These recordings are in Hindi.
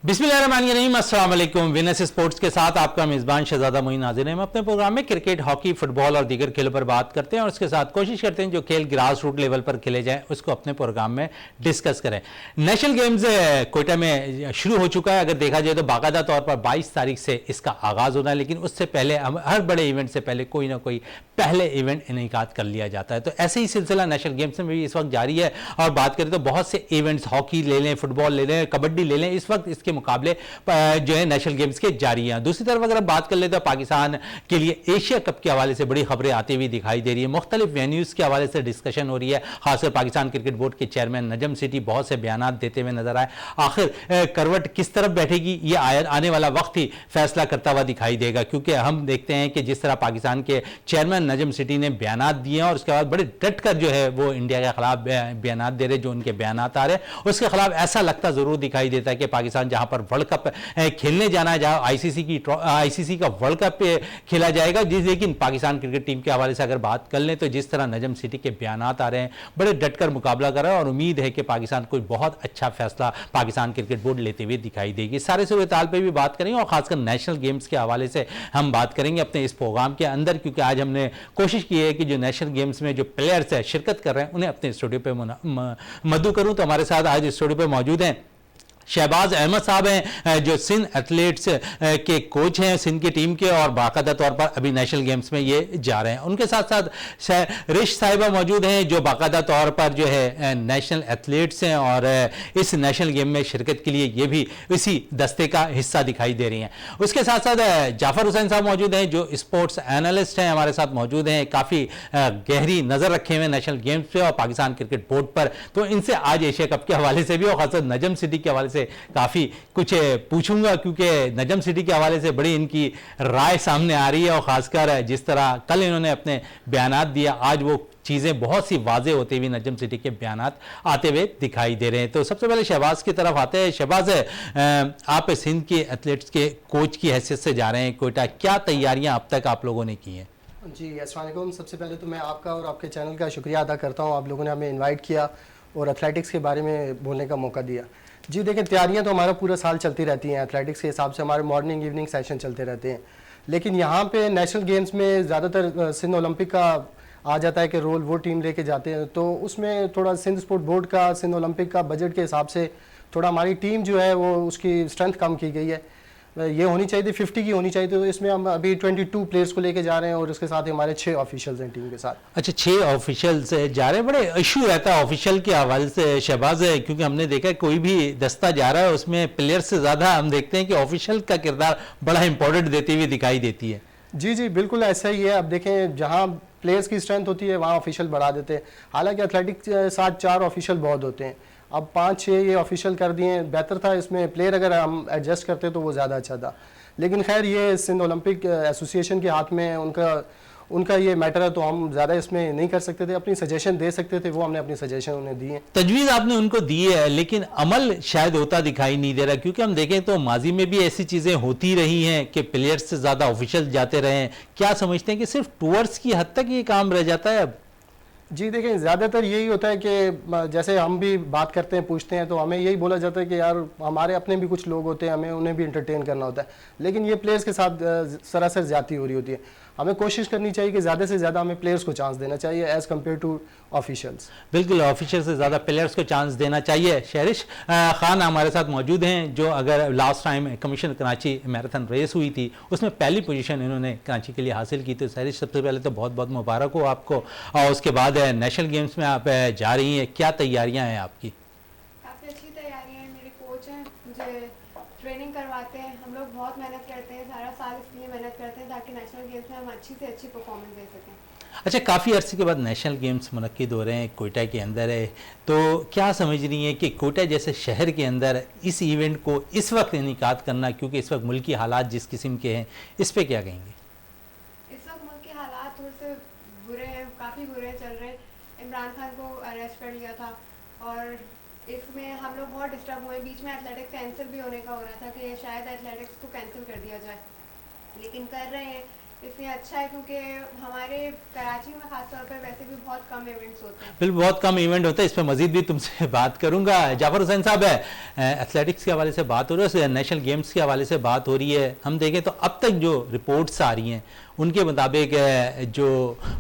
बिस्मिल्लाहिर्रहमानिर्रहीम, अस्सलाम वालेकुम। विनस स्पोर्ट्स के साथ आपका मेज़बान शहजादा मोइन हाजिर है। हम अपने प्रोग्राम में क्रिकेट, हॉकी, फुटबॉल और दीगर खेलों पर बात करते हैं और उसके साथ कोशिश करते हैं जो खेल ग्रास रूट लेवल पर खेले जाएं उसको अपने प्रोग्राम में डिस्कस करें। नेशनल गेम्स कोयटा में शुरू हो चुका है। अगर देखा जाए तो बाकायदा तौर पर 22 तारीख से इसका आगाज़ होना है, लेकिन उससे पहले हम हर बड़े इवेंट से पहले कोई ना कोई पहले इवेंट इनेकाद कर लिया जाता है। तो ऐसे ही सिलसिला नेशनल गेम्स में भी इस वक्त जारी है और बात करें तो बहुत से इवेंट्स, हॉकी ले लें, फुटबॉल ले लें, कबड्डी ले लें, इस वक्त इसके मुकाबले जो है नेशनल गेम्स के जारी हैं। दूसरी तरफ अगर बात कर ले तो पाकिस्तान के लिए एशिया कप के हवाले से बड़ी खबरें आती हुई दिखाई दे रही है। मुख्तलिफ वेन्यूज़ के हवाले से डिस्कशन हो रही है। खासकर पाकिस्तान क्रिकेट बोर्ड के चेयरमैन नजम सिटी बहुत से बयान देते हुए नजर आए। आखिर करवट किस तरफ बैठेगी ये आने वाला वक्त ही फैसला करता हुआ दिखाई देगा, क्योंकि हम देखते हैं कि जिस तरह पाकिस्तान के चेयरमैन नजम सिटी ने बयान दिए हैं और उसके बाद बड़े डट कर जो है वो इंडिया के खिलाफ बयान दे रहे, जो उनके बयान आ रहे हैं उसके खिलाफ ऐसा लगता जरूर दिखाई देता है कि पाकिस्तान जहां पर वर्ल्ड कप खेलने जाना है, जहां आईसीसी का वर्ल्ड कप खेला जाएगा, लेकिन पाकिस्तान क्रिकेट टीम के हवाले से अगर बात कर लें तो जिस तरह नजम सिटी के बयान आ रहे हैं बड़े डटकर मुकाबला कर रहा है और उम्मीद है कि पाकिस्तान कोई बहुत अच्छा फैसला पाकिस्तान क्रिकेट बोर्ड लेते हुए दिखाई देगी। सारे सूरत हाल पर भी बात करेंगे और खासकर नेशनल गेम्स के हवाले से हम बात करेंगे अपने इस प्रोग्राम के अंदर, क्योंकि आज हमने कोशिश की है कि जो नेशनल गेम्स में जो प्लेयर्स है शिरकत कर रहे हैं उन्हें अपने स्टूडियो पर मदू करूं। तो हमारे साथ आज स्टूडियो पर मौजूद हैं शहबाज अहमद साहब हैं जो सिंध एथलीट्स के कोच हैं सिंध की टीम के और बाकायदा तौर पर अभी नेशनल गेम्स में ये जा रहे हैं। उनके साथ साथ रिश साहिबा मौजूद हैं जो बाकायदा तौर पर जो है नेशनल एथलीट्स हैं और इस नेशनल गेम में शिरकत के लिए ये भी इसी दस्ते का हिस्सा दिखाई दे रही हैं। उसके साथ साथ जाफर हुसैन साहब मौजूद हैं जो स्पोर्ट्स एनालिस्ट हैं, हमारे साथ मौजूद हैं, काफ़ी गहरी नज़र रखे हुए नेशनल गेम्स पे और पाकिस्तान क्रिकेट बोर्ड पर। तो इनसे आज एशिया कप के हवाले से भी और खासकर नजम सिटी के हवाले से काफी कुछ पूछूंगा, क्योंकि नजम सिटी के हवाले से बड़ी इनकी राय सामने आ रही है और खासकर जिस तरह कल इन्होंने अपने बयानात दिया आज वो चीज़ें बहुत सी वाजे होते हुए नजम सिटी के बयानात आते हुए दिखाई दे रहे हैं। तो सबसे पहले शहबाज की तरफ आते हैं। शहबाज, आप सिंध के एथलीट्स के कोच की हैसियत से जा रहे हैं कोयटा, क्या तैयारियां अब तक आप लोगों ने की हैं? जी अस्सलाम वालेकुम। सबसे पहले तो मैं आपका और आपके चैनल का शुक्रिया अदा करता हूँ, आप लोगों ने हमें इनवाइट किया और एथलेटिक्स के बारे में बोलने का मौका दिया। जी देखिए, तैयारियां तो हमारा पूरा साल चलती रहती हैं। एथलेटिक्स के हिसाब से हमारे मॉर्निंग इवनिंग सेशन चलते रहते हैं, लेकिन यहाँ पे नेशनल गेम्स में ज़्यादातर सिंध ओलंपिक का आ जाता है कि रोल वो टीम लेके जाते हैं। तो उसमें थोड़ा सिंध स्पोर्ट बोर्ड का, सिंध ओलंपिक का बजट के हिसाब से थोड़ा हमारी टीम जो है वो उसकी स्ट्रेंथ कम की गई है। ये होनी चाहिए थी 50 की होनी चाहिए, तो इसमें हम अभी 22 प्लेयर्स को लेके जा रहे हैं और उसके साथ ही हमारे 6 ऑफिशियल्स हैं टीम के साथ। अच्छा, 6 ऑफिशियल्स जा रहे हैं। बड़े इशू रहता है ऑफिशियल के हवाले से शहबाज है, क्योंकि हमने देखा है कोई भी दस्ता जा रहा है उसमें प्लेयर्स से ज़्यादा हम देखते हैं कि ऑफिशियल का किरदार बड़ा इंपॉर्टेंट देती हुई दिखाई देती है। जी जी बिल्कुल ऐसा ही है। अब देखें, जहाँ प्लेयर्स की स्ट्रेंथ होती है वहाँ ऑफिशियल बढ़ा देते हैं। हालांकि एथलेटिक्स के साथ 4 ऑफिशियल बहुत होते हैं, अब 5-6 ये ऑफिशियल कर दिए। बेहतर था इसमें प्लेयर अगर हम एडजस्ट करते तो वो ज़्यादा अच्छा था, लेकिन खैर ये सिंध ओलंपिक एसोसिएशन के हाथ में उनका ये मैटर है, तो हम ज़्यादा इसमें नहीं कर सकते थे। अपनी सजेशन दे सकते थे, वो हमने अपनी सजेशन उन्हें दी है। तजवीज़ आपने उनको दी है, लेकिन अमल शायद होता दिखाई नहीं दे रहा, क्योंकि हम देखें तो माजी में भी ऐसी चीज़ें होती रही हैं कि प्लेयर्स से ज़्यादा ऑफिशियल जाते रहे हैं। क्या समझते हैं कि सिर्फ टूर्स की हद तक ये काम रह जाता है अब? जी देखें, ज़्यादातर यही होता है कि जैसे हम भी बात करते हैं, पूछते हैं, तो हमें यही बोला जाता है कि यार हमारे अपने भी कुछ लोग होते हैं, हमें उन्हें भी इंटरटेन करना होता है। लेकिन ये प्लेयर्स के साथ सरासर ज़्यादती हो रही होती है। हमें कोशिश करनी चाहिए कि ज़्यादा से ज़्यादा हमें प्लेयर्स को चांस देना चाहिए एज़ कम्पेयर टू ऑफिशियल्स। बिल्कुल, ऑफिशियल से ज़्यादा प्लेयर्स को चांस देना चाहिए। शहरिश खान हमारे साथ मौजूद हैं जो अगर last time commission Karachi marathon race हुई थी उसमें पहली पोजीशन इन्होंने कराची के लिए हासिल की। तो शहरिश, सबसे पहले तो बहुत बहुत मुबारक हो आपको। और उसके बाद नेशनल गेम्स में आप जा रही हैं, क्या तैयारियाँ हैं आपकी? काफ़ी अच्छी तैयारी है। मेरे कोच हैं, मुझे ट्रेनिंग करवाते हैं। हम लोग बहुत मेहनत करते हैं, सारा साल इसलिए मेहनत करते हैं ताकि नेशनल गेम्स में हम अच्छी से अच्छी परफॉर्मेंस दे सकें। अच्छा, काफ़ी अरसे के बाद नेशनल गेम्स मुनक्किद हो रहे हैं, कोयटा के अंदर है, तो क्या समझ रही हैं कि कोयटा जैसे शहर के अंदर इस इवेंट को इस वक्त इनेकाद करना, क्योंकि इस वक्त मुल्की हालात जिस किस्म के हैं, इस पे क्या कहेंगे? इस वक्त मुल्क के हालात थोड़े से बुरे हैं, काफ़ी बुरे चल रहे हैं। इमरान खान को अरेस्ट कर लिया था और इसमें हम लोग बहुत डिस्टर्ब हुए। बीच में एथलेटिक्स कैंसिल भी होने का हो रहा था कि शायद एथलेटिक्स को कैंसिल कर दिया जाए, लेकिन कर रहे हैं। इसलिए अच्छा है, क्योंकि हमारे कराची में खासतौर पर वैसे भी बहुत कम इवेंट्स होते हैं। बिल्कुल, बहुत कम इवेंट होता है, इस पर मजीद भी तुमसे बात करूंगा। जाफर हुसैन साहब है, एथलेटिक्स के हवाले से बात हो रही है, नेशनल गेम्स के हवाले से बात हो रही है। हम देखें तो अब तक जो रिपोर्ट्स आ रही हैं उनके मुताबिक जो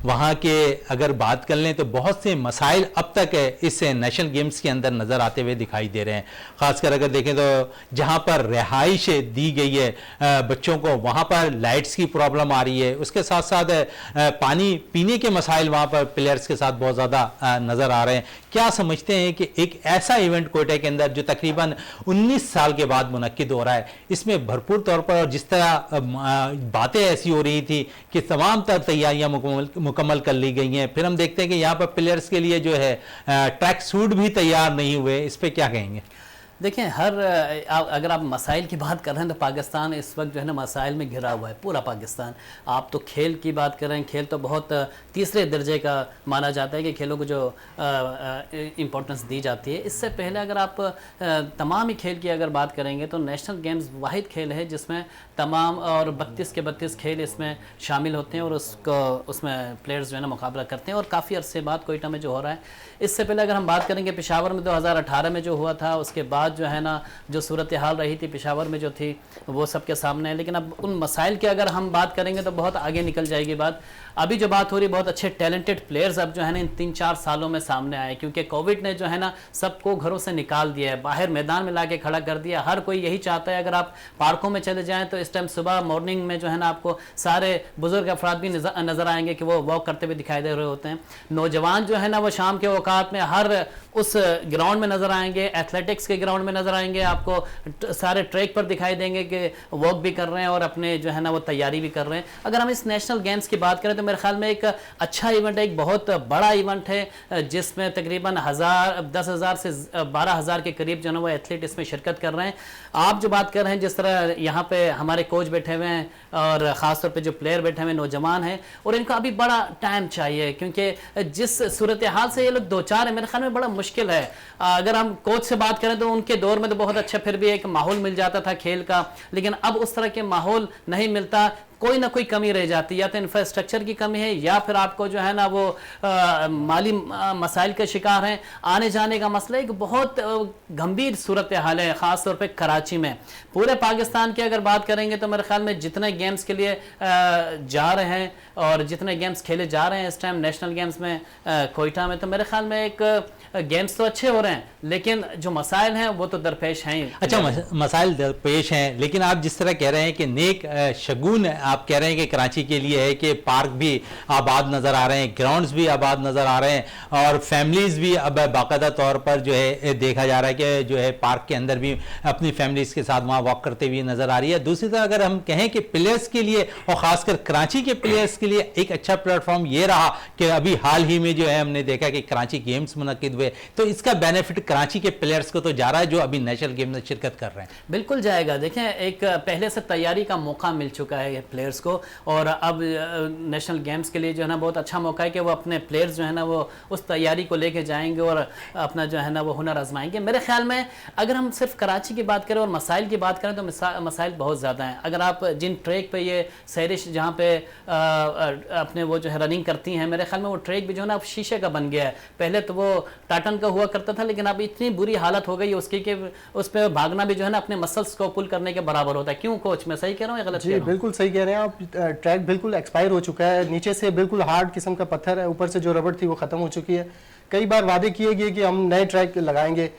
वहाँ के अगर बात कर लें तो बहुत से मसाइल अब तक इस नेशनल गेम्स के अंदर नज़र आते हुए दिखाई दे रहे हैं। ख़ासकर अगर देखें तो जहाँ पर रिहाइश दी गई है बच्चों को, वहाँ पर लाइट्स की प्रॉब्लम आ रही है, उसके साथ साथ पानी पीने के मसाइल वहाँ पर प्लेयर्स के साथ बहुत ज़्यादा नज़र आ रहे हैं। क्या समझते हैं कि एक ऐसा इवेंट कोयटा के अंदर जो तकरीबन 19 साल के बाद मुनक्किद हो रहा है, इसमें भरपूर तौर पर, और जिस तरह बातें ऐसी हो रही थी कि तमाम तर तैयारियां मुकम्मल कर ली गई हैं, फिर हम देखते हैं कि यहाँ पर प्लेयर्स के लिए जो है ट्रैक सूट भी तैयार नहीं हुए, इस पर क्या कहेंगे? देखें, अगर आप मसाइल की बात कर रहे हैं तो पाकिस्तान इस वक्त जो है ना मसाइल में घिरा हुआ है, पूरा पाकिस्तान। आप तो खेल की बात कर रहे हैं, खेल तो बहुत तीसरे दर्जे का माना जाता है कि खेलों को जो इम्पोर्टेंस दी जाती है। इससे पहले अगर आप तमाम ही खेल की अगर बात करेंगे तो नेशनल गेम्स वाहिद खेल है जिसमें तमाम और 32 के 32 खेल इसमें शामिल होते हैं और उसमें प्लेयर्स जो है ना मुकाबला करते हैं, और काफ़ी अरसे बाद कोयटा में जो हो रहा है। इससे पहले अगर हम बात करेंगे पेशावर में 2018 में जो हुआ था, उसके बाद जो है ना जो सूरत हाल रही थी पेशावर में जो थी वो सबके सामने है। लेकिन अब उन मसाइल की अगर हम बात करेंगे तो बहुत आगे निकल जाएगी बात। अभी जो बात हो रही, बहुत अच्छे टैलेंटेड प्लेयर्स अब जो है ना इन 3-4 सालों में सामने आए, क्योंकि कोविड ने जो है ना सबको घरों से निकाल दिया है, बाहर मैदान में लाके खड़ा कर दिया। हर कोई यही चाहता है, अगर आप पार्कों में चले जाएं तो इस टाइम सुबह मॉर्निंग में जो है ना आपको सारे बुजुर्ग अफराद भी नजर आएंगे कि वो वॉक करते हुए दिखाई दे रहे होते हैं। नौजवान जो है ना वो शाम के औकात में हर उस ग्राउंड में नजर आएंगे, एथलेटिक्स के ग्राउंड में नजर आएंगे, आपको सारे ट्रैक पर दिखाई देंगे कि वॉक भी कर रहे हैं और अपने जो है ना वो तैयारी भी कर रहे हैं। अगर हम इस नेशनल गेम्स की बात करें तो मेरे ख्याल में एक अच्छा इवेंट है, एक बहुत बड़ा इवेंट है जिसमें तकरीबन 10,000 से 12,000 के करीब जो है वो एथलीट इसमें शिरकत कर रहे हैं। आप जो बात कर रहे हैं, जिस तरह यहाँ पे हमारे कोच बैठे हुए हैं और ख़ासतौर पे जो प्लेयर बैठे हुए नौजवान हैं, और इनको अभी बड़ा टाइम चाहिए, क्योंकि जिस सूरत हाल से ये लोग दो चार है मेरे ख्याल में बड़ा मुश्किल है। अगर हम कोच से बात करें तो उनके दौर में तो बहुत अच्छा फिर भी एक माहौल मिल जाता था खेल का, लेकिन अब उस तरह के माहौल नहीं मिलता। कोई ना कोई कमी रह जाती है, या तो इंफ्रास्ट्रक्चर की कमी है या फिर आपको जो है ना वो माली मसाइल के शिकार हैं। आने जाने का मसला एक बहुत गंभीर सूरत हाल है, ख़ास तौर पे कराची में। पूरे पाकिस्तान की अगर बात करेंगे तो मेरे ख्याल में जितने गेम्स के लिए जा रहे हैं और जितने गेम्स खेले जा रहे हैं इस टाइम नेशनल गेम्स में कोयटा में, तो मेरे ख्याल में एक गेम्स तो अच्छे हो रहे हैं, लेकिन जो मसाइल हैं वो तो दरपेश हैं ही। अच्छा, मसाइल दरपेश हैं, लेकिन आप जिस तरह कह रहे हैं कि नेक शगुन आप कह रहे हैं कि कराची के लिए है कि पार्क भी आबाद नज़र आ रहे हैं, ग्राउंड्स भी आबाद नज़र आ रहे हैं, और फैमिलीज़ भी अब बाकायदा तौर पर जो है देखा जा रहा है कि जो है पार्क के अंदर भी अपनी फैमिलीज़ के साथ वहाँ वॉक करते हुए नज़र आ रही है। दूसरी तरफ अगर हम कहें कि प्लेयर्स के लिए और ख़ासकर कराची के प्लेयर्स के लिए एक अच्छा प्लेटफॉर्म ये रहा कि अभी हाल ही में जो है हमने देखा कि कराची गेम्स मुनक्किद हुए, तो इसका बेनिफिट कराची के प्लेयर्स को तो जा रहा है जो अभी नेशनल गेम में शिरकत कर रहे हैं। बिल्कुल जाएगा। देखें, एक पहले से तैयारी का मौका मिल चुका है प्लेयर्स को, और अब नेशनल गेम्स के लिए जो है ना बहुत अच्छा मौका है कि वो अपने प्लेयर्स जो है ना वो उस तैयारी को लेके जाएंगे और अपना जो है ना वो हुनर आजमाएंगे। मेरे ख्याल में अगर हम सिर्फ कराची की बात करें और मसाइल की बात करें तो मसाइल बहुत ज़्यादा हैं। अगर आप जिन ट्रैक पे ये सैरिश जहाँ पे अपने वो जो है रनिंग करती हैं, मेरे ख्याल में वो ट्रैक भी जो है ना अब शीशे का बन गया है। पहले तो वो टाटन का हुआ करता था, लेकिन अब इतनी बुरी हालत हो गई है उसकी कि उस पर भागना भी जो है ना अपने मसल्स को पुल करने के बराबर होता है। क्यों कोच, मैं सही कह रहा हूँ या गलत? जी बिल्कुल सही कह रहे हैं आप। ट्रैक बिल्कुल एक्सपायर हो चुका है, नीचे से बिल्कुल हार्ड किस्म का पत्थर है, ऊपर से जो रबड़ थी वो ख़त्म हो चुकी है। कई बार वादे किए गए कि हम नए ट्रैक लगाएंगे।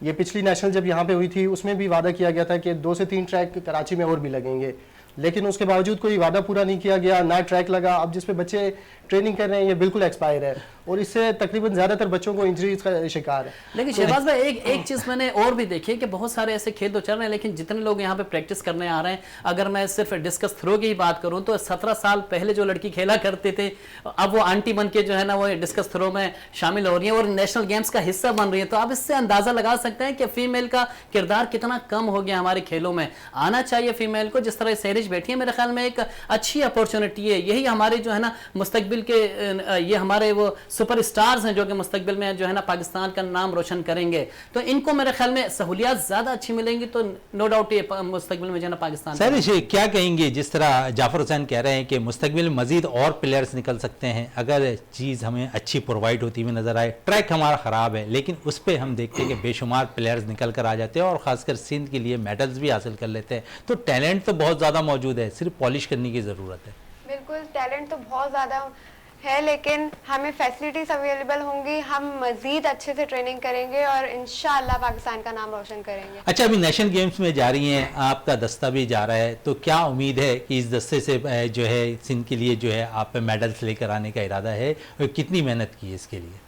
ये पिछली नेशनल जब यहाँ पे हुई थी उसमें भी वादा किया गया था कि 2 से 3 ट्रैक कराची में और भी लगेंगे, लेकिन उसके बावजूद कोई वादा पूरा नहीं किया गया, नया ट्रैक लगा। अब जिस पे बच्चे ट्रेनिंग कर रहे हैं ये बिल्कुल एक्सपायर है, और इससे तकरीबन ज़्यादातर बच्चों को इंजरीज का शिकार है। लेकिन शहबाज भाई एक चीज़ मैंने और भी देखी है कि बहुत सारे ऐसे खेल तो चल रहे हैं, लेकिन जितने लोग यहाँ पे प्रैक्टिस करने आ रहे हैं, अगर मैं सिर्फ डिस्कस थ्रो की ही बात करूँ तो 17 साल पहले जो लड़की खेला करते थे अब वो आंटी बन के जो है ना वो डिस्कस थ्रो में शामिल हो रही है और नेशनल गेम्स का हिस्सा बन रही है। तो आप इससे अंदाज़ा लगा सकते हैं कि फीमेल का किरदार कितना कम हो गया हमारे खेलों में। आना चाहिए फीमेल को, जिस तरह शहरी कॉलेज बैठी है, मेरे ख्याल में एक अच्छी अपॉर्चुनिटी है। यही हमारे जो है ना मुस्तकबिल के ये हमारे वो सुपर स्टार्स हैं जो कि मुस्तकबिल में जो है ना पाकिस्तान का नाम रोशन करेंगे, तो इनको मेरे ख्याल में सहूलियात ज़्यादा अच्छी मिलेंगी, तो नो डाउट ये मुस्तकबिल में जो है ना पाकिस्तान सर क्या कहेंगे, जिस तरह जाफर हुसैन कह रहे हैं कि मुस्तकबिल में मजीद और प्लेयर्स निकल सकते हैं अगर चीज़ हमें अच्छी प्रोवाइड होती हुई नजर आए। ट्रैक हमारा ख़राब है लेकिन उस पर हम देखते हैं कि बेशुमार प्लेयर्स निकल कर आ जाते हैं और ख़ासकर सिंध के लिए मेडल्स भी हासिल कर लेते हैं। तो टैलेंट तो बहुत ज़्यादा मौजूद है, सिर्फ पॉलिश करने की ज़रूरत है। बिल्कुल, टैलेंट तो बहुत ज़्यादा है, लेकिन हमें फैसिलिटीज़ अवेलेबल होंगी, हम मज़ीद अच्छे से ट्रेनिंग करेंगे और इंशाअल्लाह पाकिस्तान का नाम रोशन करेंगे। अच्छा, अभी नेशनल गेम्स में जा रही हैं, आपका दस्ता भी जा रहा है, तो क्या उम्मीद है कि इस दस्ते से जो है सिंध के लिए जो है आप मेडल्स लेकर आने का इरादा है और कितनी मेहनत की है इसके लिए?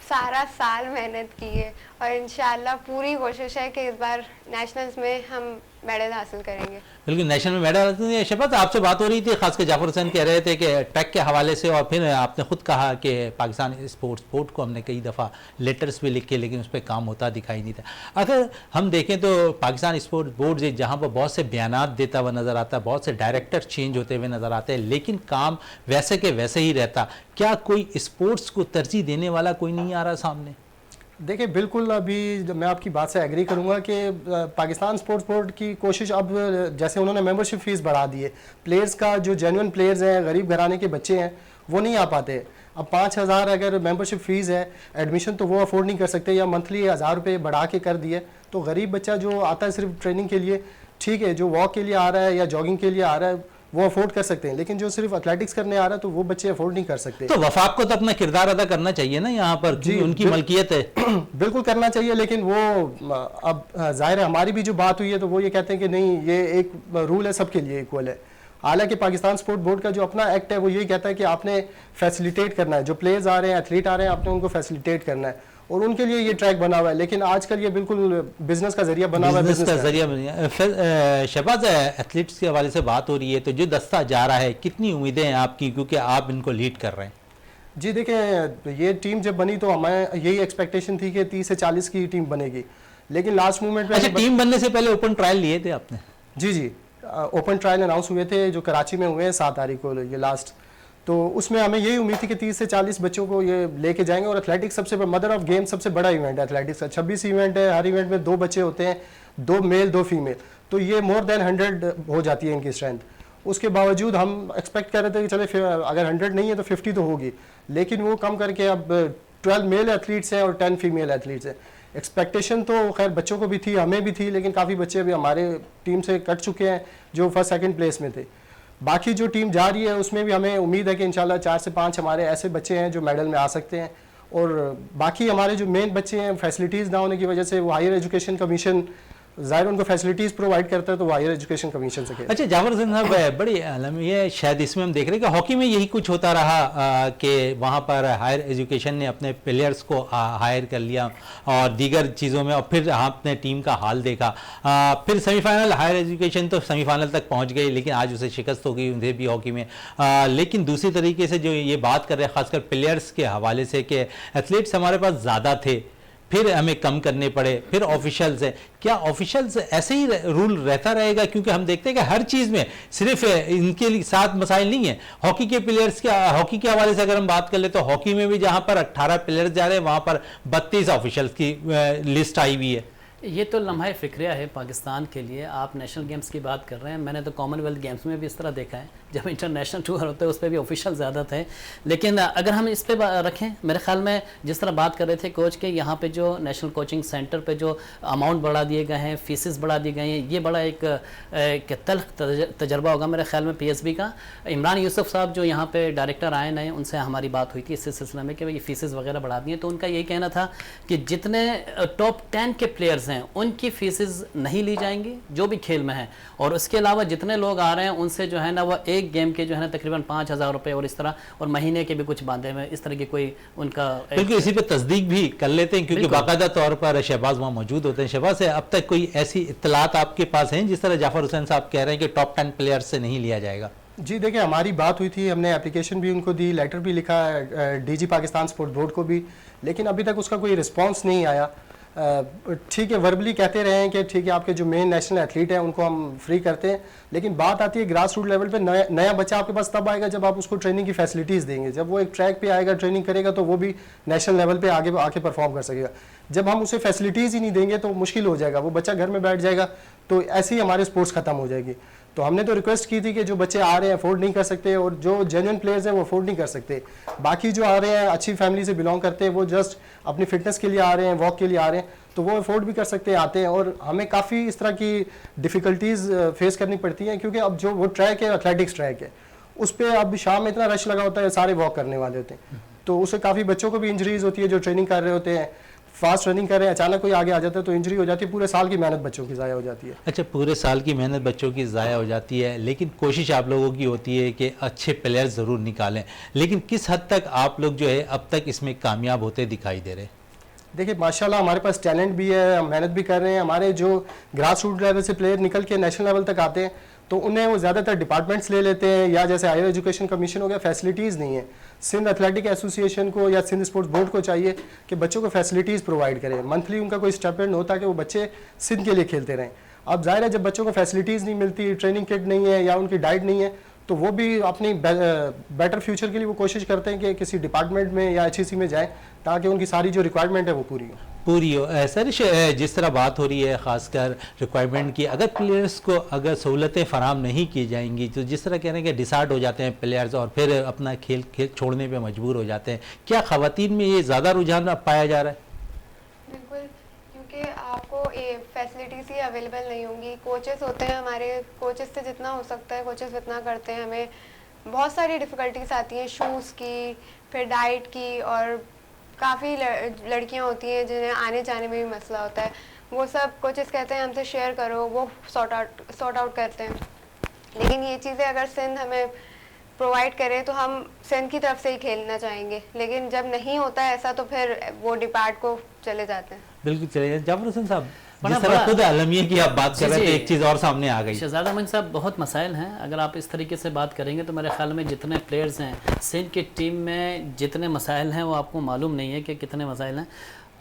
सारा साल मेहनत की है और इंशाअल्लाह पूरी कोशिश है कि इस बार नेशनल्स में हम मेडल हासिल करेंगे। बिल्कुल, नेशनल में मेडल हासिल है। शफात, आपसे बात हो रही थी, खासकर जाफर हुसैन कह रहे थे कि ट्रैक के हवाले से, और फिर आपने खुद कहा कि पाकिस्तान स्पोर्ट्स बोर्ड को हमने कई दफ़ा लेटर्स भी लिखे लेकिन उस पर काम होता दिखाई नहीं था। अगर हम देखें तो पाकिस्तान स्पोर्ट्स बोर्ड जहाँ पर बहुत से बयानात देता हुआ नज़र आता है, बहुत से डायरेक्टर चेंज होते हुए नज़र आते हैं, लेकिन काम वैसे के वैसे ही रहता, क्या कोई स्पोर्ट्स को तरजीह देने वाला कोई नहीं आ रहा सामने? देखिए बिल्कुल, अभी मैं आपकी बात से एग्री करूंगा कि पाकिस्तान स्पोर्ट्स बोर्ड की कोशिश, अब जैसे उन्होंने मेंबरशिप फ़ीस बढ़ा दी है, प्लेयर्स का जो जेन्युइन प्लेयर्स हैं, गरीब घराने के बच्चे हैं, वो नहीं आ पाते। अब 5,000 अगर मेंबरशिप फ़ीस है, एडमिशन तो वो अफोर्ड नहीं कर सकते, या मंथली 1,000 रुपये बढ़ा के कर दिए, तो गरीब बच्चा जो आता है सिर्फ ट्रेनिंग के लिए, ठीक है, जो वॉक के लिए आ रहा है या जॉगिंग के लिए आ रहा है वो अफोर्ड कर सकते हैं, लेकिन जो सिर्फ एथलेटिक्स करने आ रहा है तो वो बच्चे अफोर्ड नहीं कर सकते। तो वफाक को तो अपना किरदार अदा करना चाहिए ना यहाँ पर, जी उनकी मलकियत है। बिल्कुल करना चाहिए, लेकिन वो अब जाहिर है हमारी भी जो बात हुई है तो वो ये कहते हैं कि नहीं, ये एक रूल है, सबके लिए इक्वल है। हालांकि पाकिस्तान स्पोर्ट बोर्ड का जो अपना एक्ट है वो ये कहता है कि आपने फैसिलिटेट करना है, जो प्लेयर्स आ रहे हैं, एथलीट आ रहे हैं, आपने उनको फैसिलिटेट करना है, और उनके लिए ये ट्रैक बना हुआ है। लेकिन आजकल ये बिल्कुल बिजनेस का जरिया बना हुआ है, बिजनेस का जरिया बना। शहबाज, एथलीट्स के हवाले से बात हो रही है, तो जो दस्ता जा रहा है कितनी उम्मीदें हैं आपकी, क्योंकि आप इनको लीड कर रहे हैं? जी देखें, ये टीम जब बनी तो हमें यही एक्सपेक्टेशन थी कि 30 से 40 की टीम बनेगी, लेकिन लास्ट मोमेंट में। अच्छा, टीम बनने से पहले ओपन ट्रायल लिए थे आपने? जी, ओपन ट्रायल अनाउंस हुए थे जो कराची में हुए हैं 7 तारीख को, ये लास्ट, तो उसमें हमें यही उम्मीद थी कि 30 से 40 बच्चों को ये लेके जाएंगे। और एथलेटिक्स सबसे मदर ऑफ गेम, सबसे बड़ा इवेंट है एथलेटिक्स का। 26 इवेंट है, हर इवेंट में 2 बच्चे होते हैं, 2 मेल 2 फीमेल, तो ये मोर देन 100 हो जाती है इनकी स्ट्रेंथ। उसके बावजूद हम एक्सपेक्ट कर रहे थे कि चले अगर 100 नहीं है तो 50 तो होगी, लेकिन वो कम करके अब 12 मेल एथलीट्स हैं और 10 फीमेल एथलीट्स हैं। एक्सपेक्टेशन तो खैर बच्चों को भी थी, हमें भी थी, लेकिन काफ़ी बच्चे अभी हमारे टीम से कट चुके हैं जो फर्स्ट सेकंड प्लेस में थे। बाकी जो टीम जा रही है उसमें भी हमें उम्मीद है कि इंशाल्लाह 4 से 5 हमारे ऐसे बच्चे हैं जो मेडल में आ सकते हैं, और बाकी हमारे जो मेन बच्चे हैं फैसिलिटीज़ ना होने की वजह से वो हायर एजुकेशन कमीशन ज़ाहिर उनको फैसिलिटीज़ प्रोवाइड करता है, तो वो हायर एजुकेशन कमीशन से। अच्छा जाफर हुसैन साहब, बड़ी आलम ये शायद इसमें हम देख रहे हैं कि हॉकी में यही कुछ होता रहा कि वहाँ पर हायर एजुकेशन ने अपने प्लेयर्स को हायर कर लिया और दीगर चीज़ों में, और फिर आपने टीम का हाल देखा, फिर सेमीफाइनल, हायर एजुकेशन तो सेमीफाइनल तक पहुँच गई लेकिन आज उसे शिकस्त हो गई उन्हें भी हॉकी में। लेकिन दूसरी तरीके से जो ये बात कर रहे हैं खासकर प्लेयर्स के हवाले से कि एथलीट्स हमारे पास ज़्यादा थे, फिर हमें कम करने पड़े, फिर ऑफिशियल्स है, क्या ऑफिशियल्स ऐसे ही रूल रहता रहेगा? क्योंकि हम देखते हैं कि हर चीज़ में सिर्फ इनके लिए साथ मसाइल नहीं है। हॉकी के प्लेयर्स के, हॉकी के हवाले से अगर हम बात कर ले तो हॉकी में भी जहां पर 18 प्लेयर्स जा रहे हैं वहां पर 32 ऑफिशियल्स की लिस्ट आई हुई है। ये तो लम्हा फ़िक्रिया है पाकिस्तान के लिए। आप नेशनल गेम्स की बात कर रहे हैं, मैंने तो कॉमनवेल्थ गेम्स में भी इस तरह देखा है, जब इंटरनेशनल टूर होते हैं उस पर भी ऑफिशियल ज़्यादा थे। लेकिन अगर हम इस पे रखें, मेरे ख्याल में जिस तरह बात कर रहे थे कोच के, यहाँ पे जो नेशनल कोचिंग सेंटर पे जो अमाउंट बढ़ा दिए गए हैं, फीसेस बढ़ा दिए गए हैं, ये बड़ा एक तल्ख तजर्बा होगा मेरे ख्याल में PSB का। इमरान यूसुफ साहब जो यहाँ पे डायरेक्टर आए नए, उनसे हमारी बात हुई थी इस सिलसिले में कि भाई ये फीसेस वगैरह बढ़ा दी हैं, तो उनका यही कहना था कि जितने टॉप 10 के प्लेयर्स हैं उनकी फीसेस नहीं ली जाएंगी जो भी खेल में है, और उसके अलावा जितने लोग आ रहे हैं उनसे जो है ना वो एक गेम के जो है ना तकरीबन 5,000 रुपये और इस तरह, और महीने के भी कुछ बांधे हुए इस तरह की कोई उनका। क्योंकि इसी पे तस्दीक भी कर लेते हैं क्योंकि बाकायदा तौर पर शहबाज वहाँ मौजूद होते हैं। शहबाज से अब तक कोई ऐसी इत्तलात आपके पास हैं जिस तरह जाफर हुसैन साहब कह रहे हैं कि टॉप 10 प्लेयर्स से नहीं लिया जाएगा? जी देखिए, हमारी बात हुई थी, हमने एप्लीकेशन भी उनको दी, लेटर भी लिखा DG पाकिस्तान स्पोर्ट बोर्ड को भी, लेकिन अभी तक उसका कोई रिस्पांस नहीं आया। ठीक है वर्बली कहते रहे हैं कि ठीक है आपके जो मेन नेशनल एथलीट हैं उनको हम फ्री करते हैं, लेकिन बात आती है ग्रास रूट लेवल पे नया बच्चा आपके पास तब आएगा जब आप उसको ट्रेनिंग की फैसिलिटीज़ देंगे। जब वो एक ट्रैक पे आएगा ट्रेनिंग करेगा तो वो भी नेशनल लेवल पे आगे आके परफॉर्म कर सकेगा। जब हम उसे फैसिलिटीज़ ही नहीं देंगे तो मुश्किल हो जाएगा, वो बच्चा घर में बैठ जाएगा, तो ऐसे ही हमारे स्पोर्ट्स खत्म हो जाएगी। तो हमने तो रिक्वेस्ट की थी कि जो बच्चे आ रहे हैं अफोर्ड नहीं कर सकते और जो जेन्युइन प्लेयर्स हैं वो अफोर्ड नहीं कर सकते, बाकी जो आ रहे हैं अच्छी फैमिली से बिलोंग करते हैं वो जस्ट अपनी फिटनेस के लिए आ रहे हैं, वॉक के लिए आ रहे हैं, तो वो अफोर्ड भी कर सकते हैं, आते हैं। और हमें काफ़ी इस तरह की डिफ़िकल्टीज़ फेस करनी पड़ती हैं क्योंकि अब जो वो ट्रैक है एथलेटिक्स ट्रैक है, उस पर अब शाम में इतना रश लगा होता है, सारे वॉक करने वाले होते हैं, तो उससे काफ़ी बच्चों को भी इंजरीज होती है जो ट्रेनिंग कर रहे होते हैं, फास्ट रनिंग कर रहे हैं, अचानक कोई आगे आ जाता है तो इंजरी हो जाती है, पूरे साल की मेहनत बच्चों की ज़ाया हो जाती है। अच्छा, पूरे साल की मेहनत बच्चों की ज़ाया हो जाती है, लेकिन कोशिश आप लोगों की होती है कि अच्छे प्लेयर ज़रूर निकालें, लेकिन किस हद तक आप लोग जो है अब तक इसमें कामयाब होते दिखाई दे रहे? देखिए माशाल्लाह हमारे पास टैलेंट भी है, हम मेहनत भी कर रहे हैं। हमारे जो ग्रास रूट लेवल से प्लेयर निकल के नेशनल लेवल तक आते हैं तो उन्हें वो ज़्यादातर डिपार्टमेंट्स ले लेते हैं, या जैसे हायर एजुकेशन कमीशन हो गया, फैसिलिटीज़ नहीं है। सिंध एथलेटिक एसोसिएशन को या सिंध स्पोर्ट्स बोर्ड को चाहिए कि बच्चों को फैसिलिटीज़ प्रोवाइड करें, मंथली उनका कोई स्टाइपेंड होता कि वो बच्चे सिंध के लिए खेलते रहें। अब जाहिर है जब बच्चों को फैसिलिटीज़ नहीं मिलती, ट्रेनिंग किट नहीं है या उनकी डाइट नहीं है, तो वो भी अपनी बेटर फ्यूचर के लिए वो कोशिश करते हैं कि किसी डिपार्टमेंट में या HEC में जाएँ ताकि उनकी सारी जो रिक्वायरमेंट है वो पूरी हो। सर जिस तरह बात हो रही है ख़ासकर रिक्वायरमेंट की, अगर प्लेयर्स को अगर सहूलतें फराम नहीं की जाएंगी तो जिस तरह कह रहे हैं कि डिसार्ट हो जाते हैं प्लेयर्स और फिर अपना खेल छोड़ने पे मजबूर हो जाते हैं, क्या ख़वातीन में ये ज़्यादा रुझान पाया जा रहा है? बिल्कुल, क्योंकि आपको फैसिलिटीज़ ही अवेलेबल नहीं होंगी। कोचेस होते हैं हमारे, कोचेस से जितना हो सकता है कोचेस उतना करते हैं। हमें बहुत सारी डिफ़िकल्टीज आती हैं, शूज़ की, फिर डाइट की, और काफ़ी लड़कियां होती हैं जिन्हें आने जाने में भी मसला होता है। वो सब कोचेस कहते हैं हमसे शेयर करो, वो सॉर्ट आउट करते हैं। लेकिन ये चीज़ें अगर सिंध हमें प्रोवाइड करे तो हम सिंध की तरफ से ही खेलना चाहेंगे, लेकिन जब नहीं होता है ऐसा तो फिर वो डिपार्ट को चले जाते हैं। बिल्कुल चले जाते। जाफर हुसैन साहब, बड़ा जिस तरह खुद अलमिया की आप बात कर रहे थे, एक चीज़ और सामने आ गई। शहजादा मोइन साहब, बहुत मसाइल हैं। अगर आप इस तरीके से बात करेंगे तो मेरे ख्याल में जितने प्लेयर्स हैं सिंध की टीम में, जितने मसाइल हैं वो आपको मालूम नहीं है कि कितने मसाइल हैं।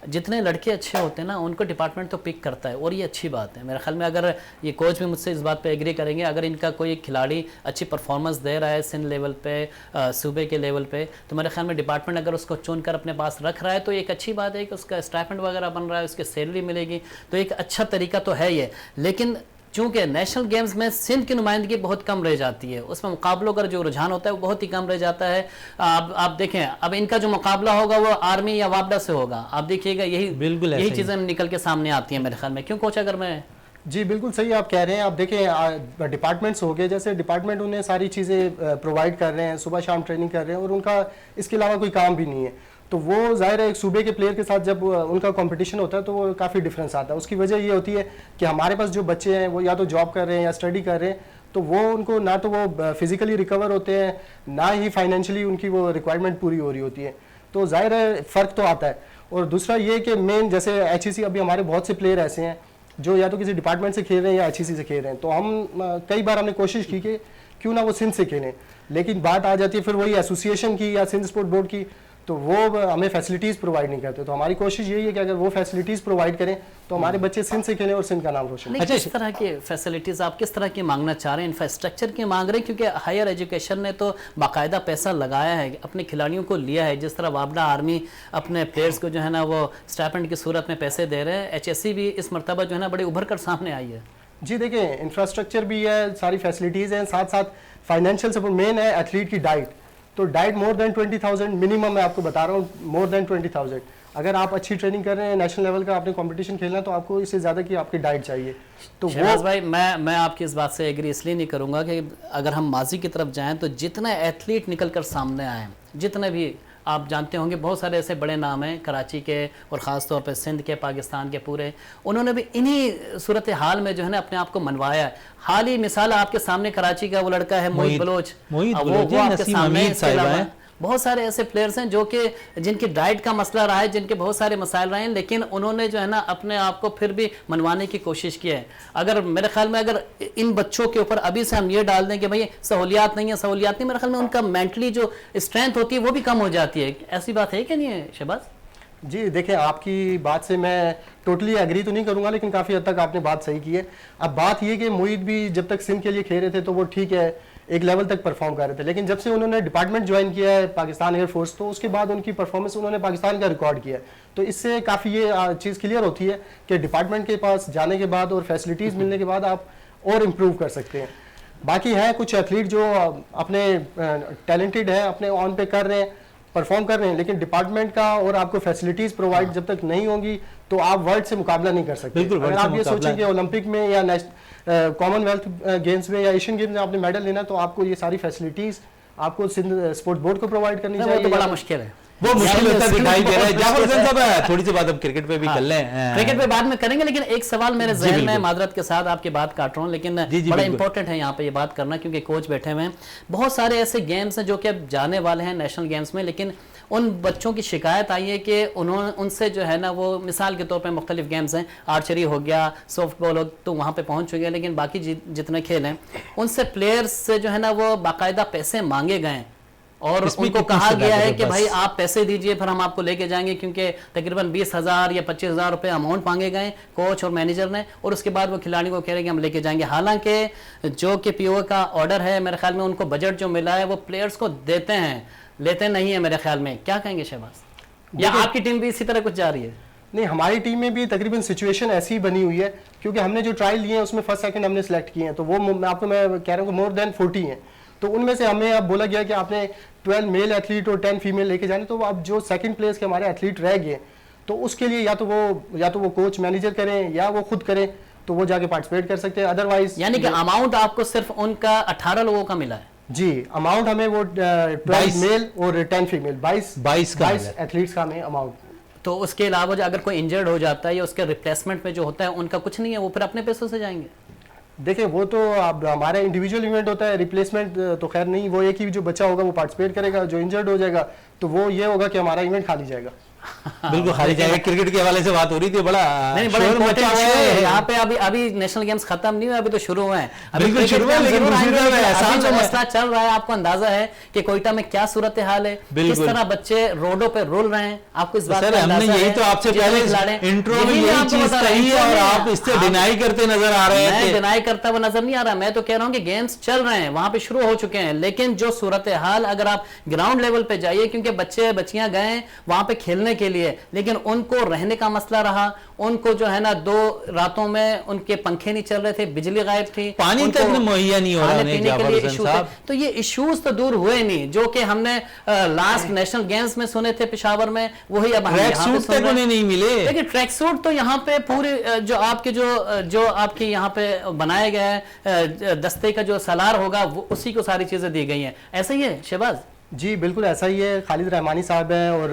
जितने लड़के अच्छे होते हैं ना उनको डिपार्टमेंट तो पिक करता है और ये अच्छी बात है। मेरे ख्याल में अगर ये कोच भी मुझसे इस बात पे एग्री करेंगे, अगर इनका कोई खिलाड़ी अच्छी परफॉर्मेंस दे रहा है सिंध लेवल पे, सूबे के लेवल पे, तो मेरे ख्याल में डिपार्टमेंट अगर उसको चुनकर अपने पास रख रहा है तो एक अच्छी बात है कि उसका स्टाइपेंड वगैरह बन रहा है, उसकी सैलरी मिलेगी, तो एक अच्छा तरीका तो है ये। लेकिन चूँकि नेशनल गेम्स में सिंध की नुमाइंदगी बहुत कम रह जाती है, उसमें मुकाबलों का जो रुझान होता है वो बहुत ही कम रह जाता है। आप देखें अब इनका जो मुकाबला होगा वो आर्मी या वापडा से होगा, आप देखिएगा यही चीज़ें निकल के सामने आती हैं मेरे ख्याल में। क्यों कोच? अगर मैं जी बिल्कुल सही आप कह रहे हैं। आप देखें डिपार्टमेंट्स हो गए, जैसे डिपार्टमेंट उन्हें सारी चीज़ें प्रोवाइड कर रहे हैं, सुबह शाम ट्रेनिंग कर रहे हैं और उनका इसके अलावा कोई काम भी नहीं है, तो वो जाहिर है एक सूबे के प्लेयर के साथ जब उनका कंपटीशन होता है तो वो काफ़ी डिफरेंस आता है। उसकी वजह ये होती है कि हमारे पास जो बच्चे हैं वो या तो जॉब कर रहे हैं या स्टडी कर रहे हैं, तो वो उनको ना तो वो फिजिकली रिकवर होते हैं, ना ही फाइनेंशियली उनकी वो रिक्वायरमेंट पूरी हो रही होती है, तो जाहिर है फ़र्क तो आता है। और दूसरा ये कि मेन जैसे HEC, अभी हमारे बहुत से प्लेयर ऐसे हैं जो या तो किसी डिपार्टमेंट से खेल रहे हैं या HEC से खेल रहे हैं, तो हम कई बार हमने कोशिश की कि क्यों ना वो सिंध से खेलें, लेकिन बात आ जाती है फिर वही एसोसिएशन की या सिंध स्पोर्ट बोर्ड की, तो वो हमें फैसिलिटीज़ प्रोवाइड नहीं करते। तो हमारी कोशिश यही है कि अगर वो फैसिलिटीज़ प्रोवाइड करें तो हमारे बच्चे सिंध से खेलें और सिंध का नाम रोशन। अच्छा, किस तरह की फैसिलिटीज़ आप किस तरह की मांगना चाह रहे हैं? इंफ्रास्ट्रक्चर की मांग रहे हैं? क्योंकि हायर एजुकेशन ने तो बाकायदा पैसा लगाया है, अपने खिलाड़ियों को लिया है। जिस तरह वापडा आर्मी अपने प्लेयर्स को जो है ना वो स्टाइपेंड की सूरत में पैसे दे रहे हैं, HSC भी इस मरतबा जो है ना बड़ी उभर कर सामने आई है। जी देखिए, इंफ्रास्ट्रक्चर भी है, सारी फैसिलिटीज़ हैं, साथ साथ फाइनेंशियल सपोर्ट। मेन है एथलीट की डाइट, तो डाइट मोर देन 20,000 मिनिमम मैं आपको बता रहा हूँ, मोर देन 20,000। अगर आप अच्छी ट्रेनिंग कर रहे हैं, नेशनल लेवल का आपने कंपटीशन खेलना, तो आपको इससे ज़्यादा की आपकी डाइट चाहिए। तो शहबाज भाई, मैं आपकी इस बात से एग्री इसलिए नहीं करूँगा कि अगर हम माजी की तरफ जाएँ तो जितने एथलीट निकल कर सामने आए, जितने भी आप जानते होंगे बहुत सारे ऐसे बड़े नाम हैं कराची के और ख़ास तौर पे सिंध के, पाकिस्तान के पूरे, उन्होंने भी इन्हीं सूरत हाल में जो है ना अपने आप को मनवाया है। हाल ही मिसाल आपके सामने कराची का वो लड़का है मोहित बलोच, वो आपके सामने। इसके अलावा बहुत सारे ऐसे प्लेयर्स हैं जो कि जिनकी डाइट का मसला रहा है, जिनके बहुत सारे मसाइल रहे हैं, लेकिन उन्होंने जो है ना अपने आप को फिर भी मनवाने की कोशिश की है। अगर मेरे ख्याल में अगर इन बच्चों के ऊपर अभी से हम ये डाल दें कि भाई सहूलियात नहीं है, मेरे ख्याल में उनका मेंटली जो स्ट्रेंथ होती है वो भी कम हो जाती है। ऐसी बात है कि नहीं है शहबाज? जी देखिए, आपकी बात से मैं टोटली एग्री तो नहीं करूंगा, लेकिन काफ़ी हद तक आपने बात सही की है। अब बात ये कि मोहित भी जब तक सिंध के लिए खेल रहे थे तो वो ठीक है, एक लेवल तक परफॉर्म कर रहे थे, लेकिन जब से उन्होंने डिपार्टमेंट ज्वाइन किया है पाकिस्तान एयरफोर्स, तो उसके बाद उनकी परफॉर्मेंस उन्होंने पाकिस्तान का रिकॉर्ड किया है। तो इससे काफ़ी ये चीज़ क्लियर होती है कि डिपार्टमेंट के पास जाने के बाद और फैसिलिटीज़ मिलने के बाद आप और इम्प्रूव कर सकते हैं। बाकी है कुछ एथलीट जो अपने टैलेंटेड है, अपने ऑन पे कर रहे हैं, परफॉर्म कर रहे हैं, लेकिन डिपार्टमेंट का और आपको फैसिलिटीज प्रोवाइड जब तक नहीं होंगी तो आप वर्ल्ड से मुकाबला नहीं कर सकते। बिल्कुल, अगर आप ये सोचें कि ओलंपिक में या कॉमनवेल्थ गेम्स में या एशियन गेम्स में आपने मेडल लेना, तो आपको ये सारी फैसिलिटीज आपको सिंध स्पोर्ट्स बोर्ड को प्रोवाइड करनी चाहिए। तो बड़ा मुश्किल है, वो मुश्किल होता दिखाई दे रहा है। जाफर हुसैन साहब, थोड़ी सी बात अब क्रिकेट पे भी कर लें। क्रिकेट पे बाद में करेंगे, लेकिन एक सवाल मेरे ज़हन में, माजरत के साथ आपकी बात काट रहा हूँ, लेकिन बड़ा इंपॉर्टेंट है यहाँ पे ये बात करना, क्योंकि कोच बैठे हुए हैं। बहुत सारे ऐसे गेम्स हैं जो कि अब जाने वाले हैं नेशनल गेम्स में, लेकिन उन बच्चों की शिकायत आई है कि उन्होंने उनसे जो है ना, वो मिसाल के तौर पे मुख्तलिफ गेम्स हैं, आर्चरी हो गया, सॉफ्ट बॉल हो, तो वहाँ पे पहुँच चुके हैं, लेकिन बाकी जितने खेल हैं उनसे प्लेयर्स से जो है ना वो बाकायदा पैसे मांगे गए हैं और उनको कहा गया है कि भाई आप पैसे दीजिए फिर हम आपको लेके जाएंगे, क्योंकि तकरीबन 20,000 या 25,000 रुपए अमाउंट मांगे गए कोच और मैनेजर ने, और उसके बाद वो खिलाड़ी को कह रहे हैं कि हम लेके जाएंगे। हालांकि जो कि पीओ का ऑर्डर है, मेरे ख्याल में उनको बजट जो मिला है वो प्लेयर्स को देते हैं, लेते नहीं है मेरे ख्याल में। क्या कहेंगे शहबाज, या आपकी टीम भी इसी तरह कुछ जा रही है? नहीं, हमारी टीम में भी तकरीबन सिचुएशन ऐसी ही बनी हुई है, क्योंकि हमने जो ट्रायल लिए हैं उसमें फर्स्ट सेकंड हमने सेलेक्ट किए हैं, तो वो आपको मैं कह रहा हूँ मोर देन 40 हैं। तो उनमें से हमें अब बोला गया कि आपने 12 मेल एथलीट और 10 फीमेल लेके जाने, तो अब जो सेकंड प्लेस के हमारे एथलीट रह गए, तो उसके लिए या तो वो कोच मैनेजर करें या वो खुद करें, तो वो जाके पार्टिसिपेट कर सकते हैं। अदरवाइज यानी कि अमाउंट आपको सिर्फ उनका 18 लोगों का मिला है? जी, अमाउंट हमें वो 12 मेल और 10 फीमेल 22 एथलीट्स का हमें अमाउंट। तो उसके अलावा जो अगर कोई इंजर्ड हो जाता है या उसके रिप्लेसमेंट में जो होता है उनका कुछ नहीं है, वो फिर अपने पैसों से जाएंगे? देखिए, वो तो अब हमारा इंडिविजुअल इवेंट होता है, रिप्लेसमेंट तो खैर नहीं, वो एक ही जो बच्चा होगा वो पार्टिसिपेट करेगा, जो इंजर्ड हो जाएगा तो वो ये होगा कि हमारा इवेंट खाली जाएगा। बिल्कुल खाली जाएगा। क्रिकेट के हवाले से बात हो रही थी, बड़ा नहीं, बड़ा इम्पोर्टेंट है यहाँ पे। अभी नेशनल गेम्स खत्म नहीं हुए, अभी तो शुरू हुए हैं। बिल्कुल शुरू हुए, लेकिन अभी जो मसला चल रहा है, आपको अंदाजा है कि कोयटा में क्या सूरत हाल है, किस तरह बच्चे रोडों पे रोल रहे हैं, आपको इस बात का अंदाजा है? हमने यही तो आपसे पहले इंट्रो में यही चीज कही है और आप इससे डिनाई करते नजर आ रहे हैं। मैं डिनाई करता हुआ नजर नहीं आ रहा, मैं तो कह रहा हूँ कि गेम्स चल रहे हैं, वहां पे शुरू हो चुके हैं, लेकिन जो सूरत हाल, अगर आप ग्राउंड लेवल पे जाइए, क्योंकि बच्चे बच्चियां गए वहां पे खेलने के लिए, लेकिन उनको रहने का मसला रहा, उनको जो है ना 2 रातों में उनके पंखे नहीं चल रहे थे, बिजली गायब थी, पानी तक मुहैया नहीं हो रहा है। तो ये इश्यूज तो दूर हुए नहीं, जो कि हमने लास्ट नेशनल गेम्स में सुने थे पेशावर में, वही अब हम यहाँ पे सुन रहे हैं। नहीं मिले। देखिए, ट्रैक सूट तो यहाँ पे पूरे जो आपके जो आपके यहाँ पे बनाए गए दस्ते का जो सलार होगा, वो उसी को सारी चीजें दी गई हैं। ऐसा ही है शहबाज? जी बिल्कुल ऐसा ही है। खालिद रहमानी साहब हैं और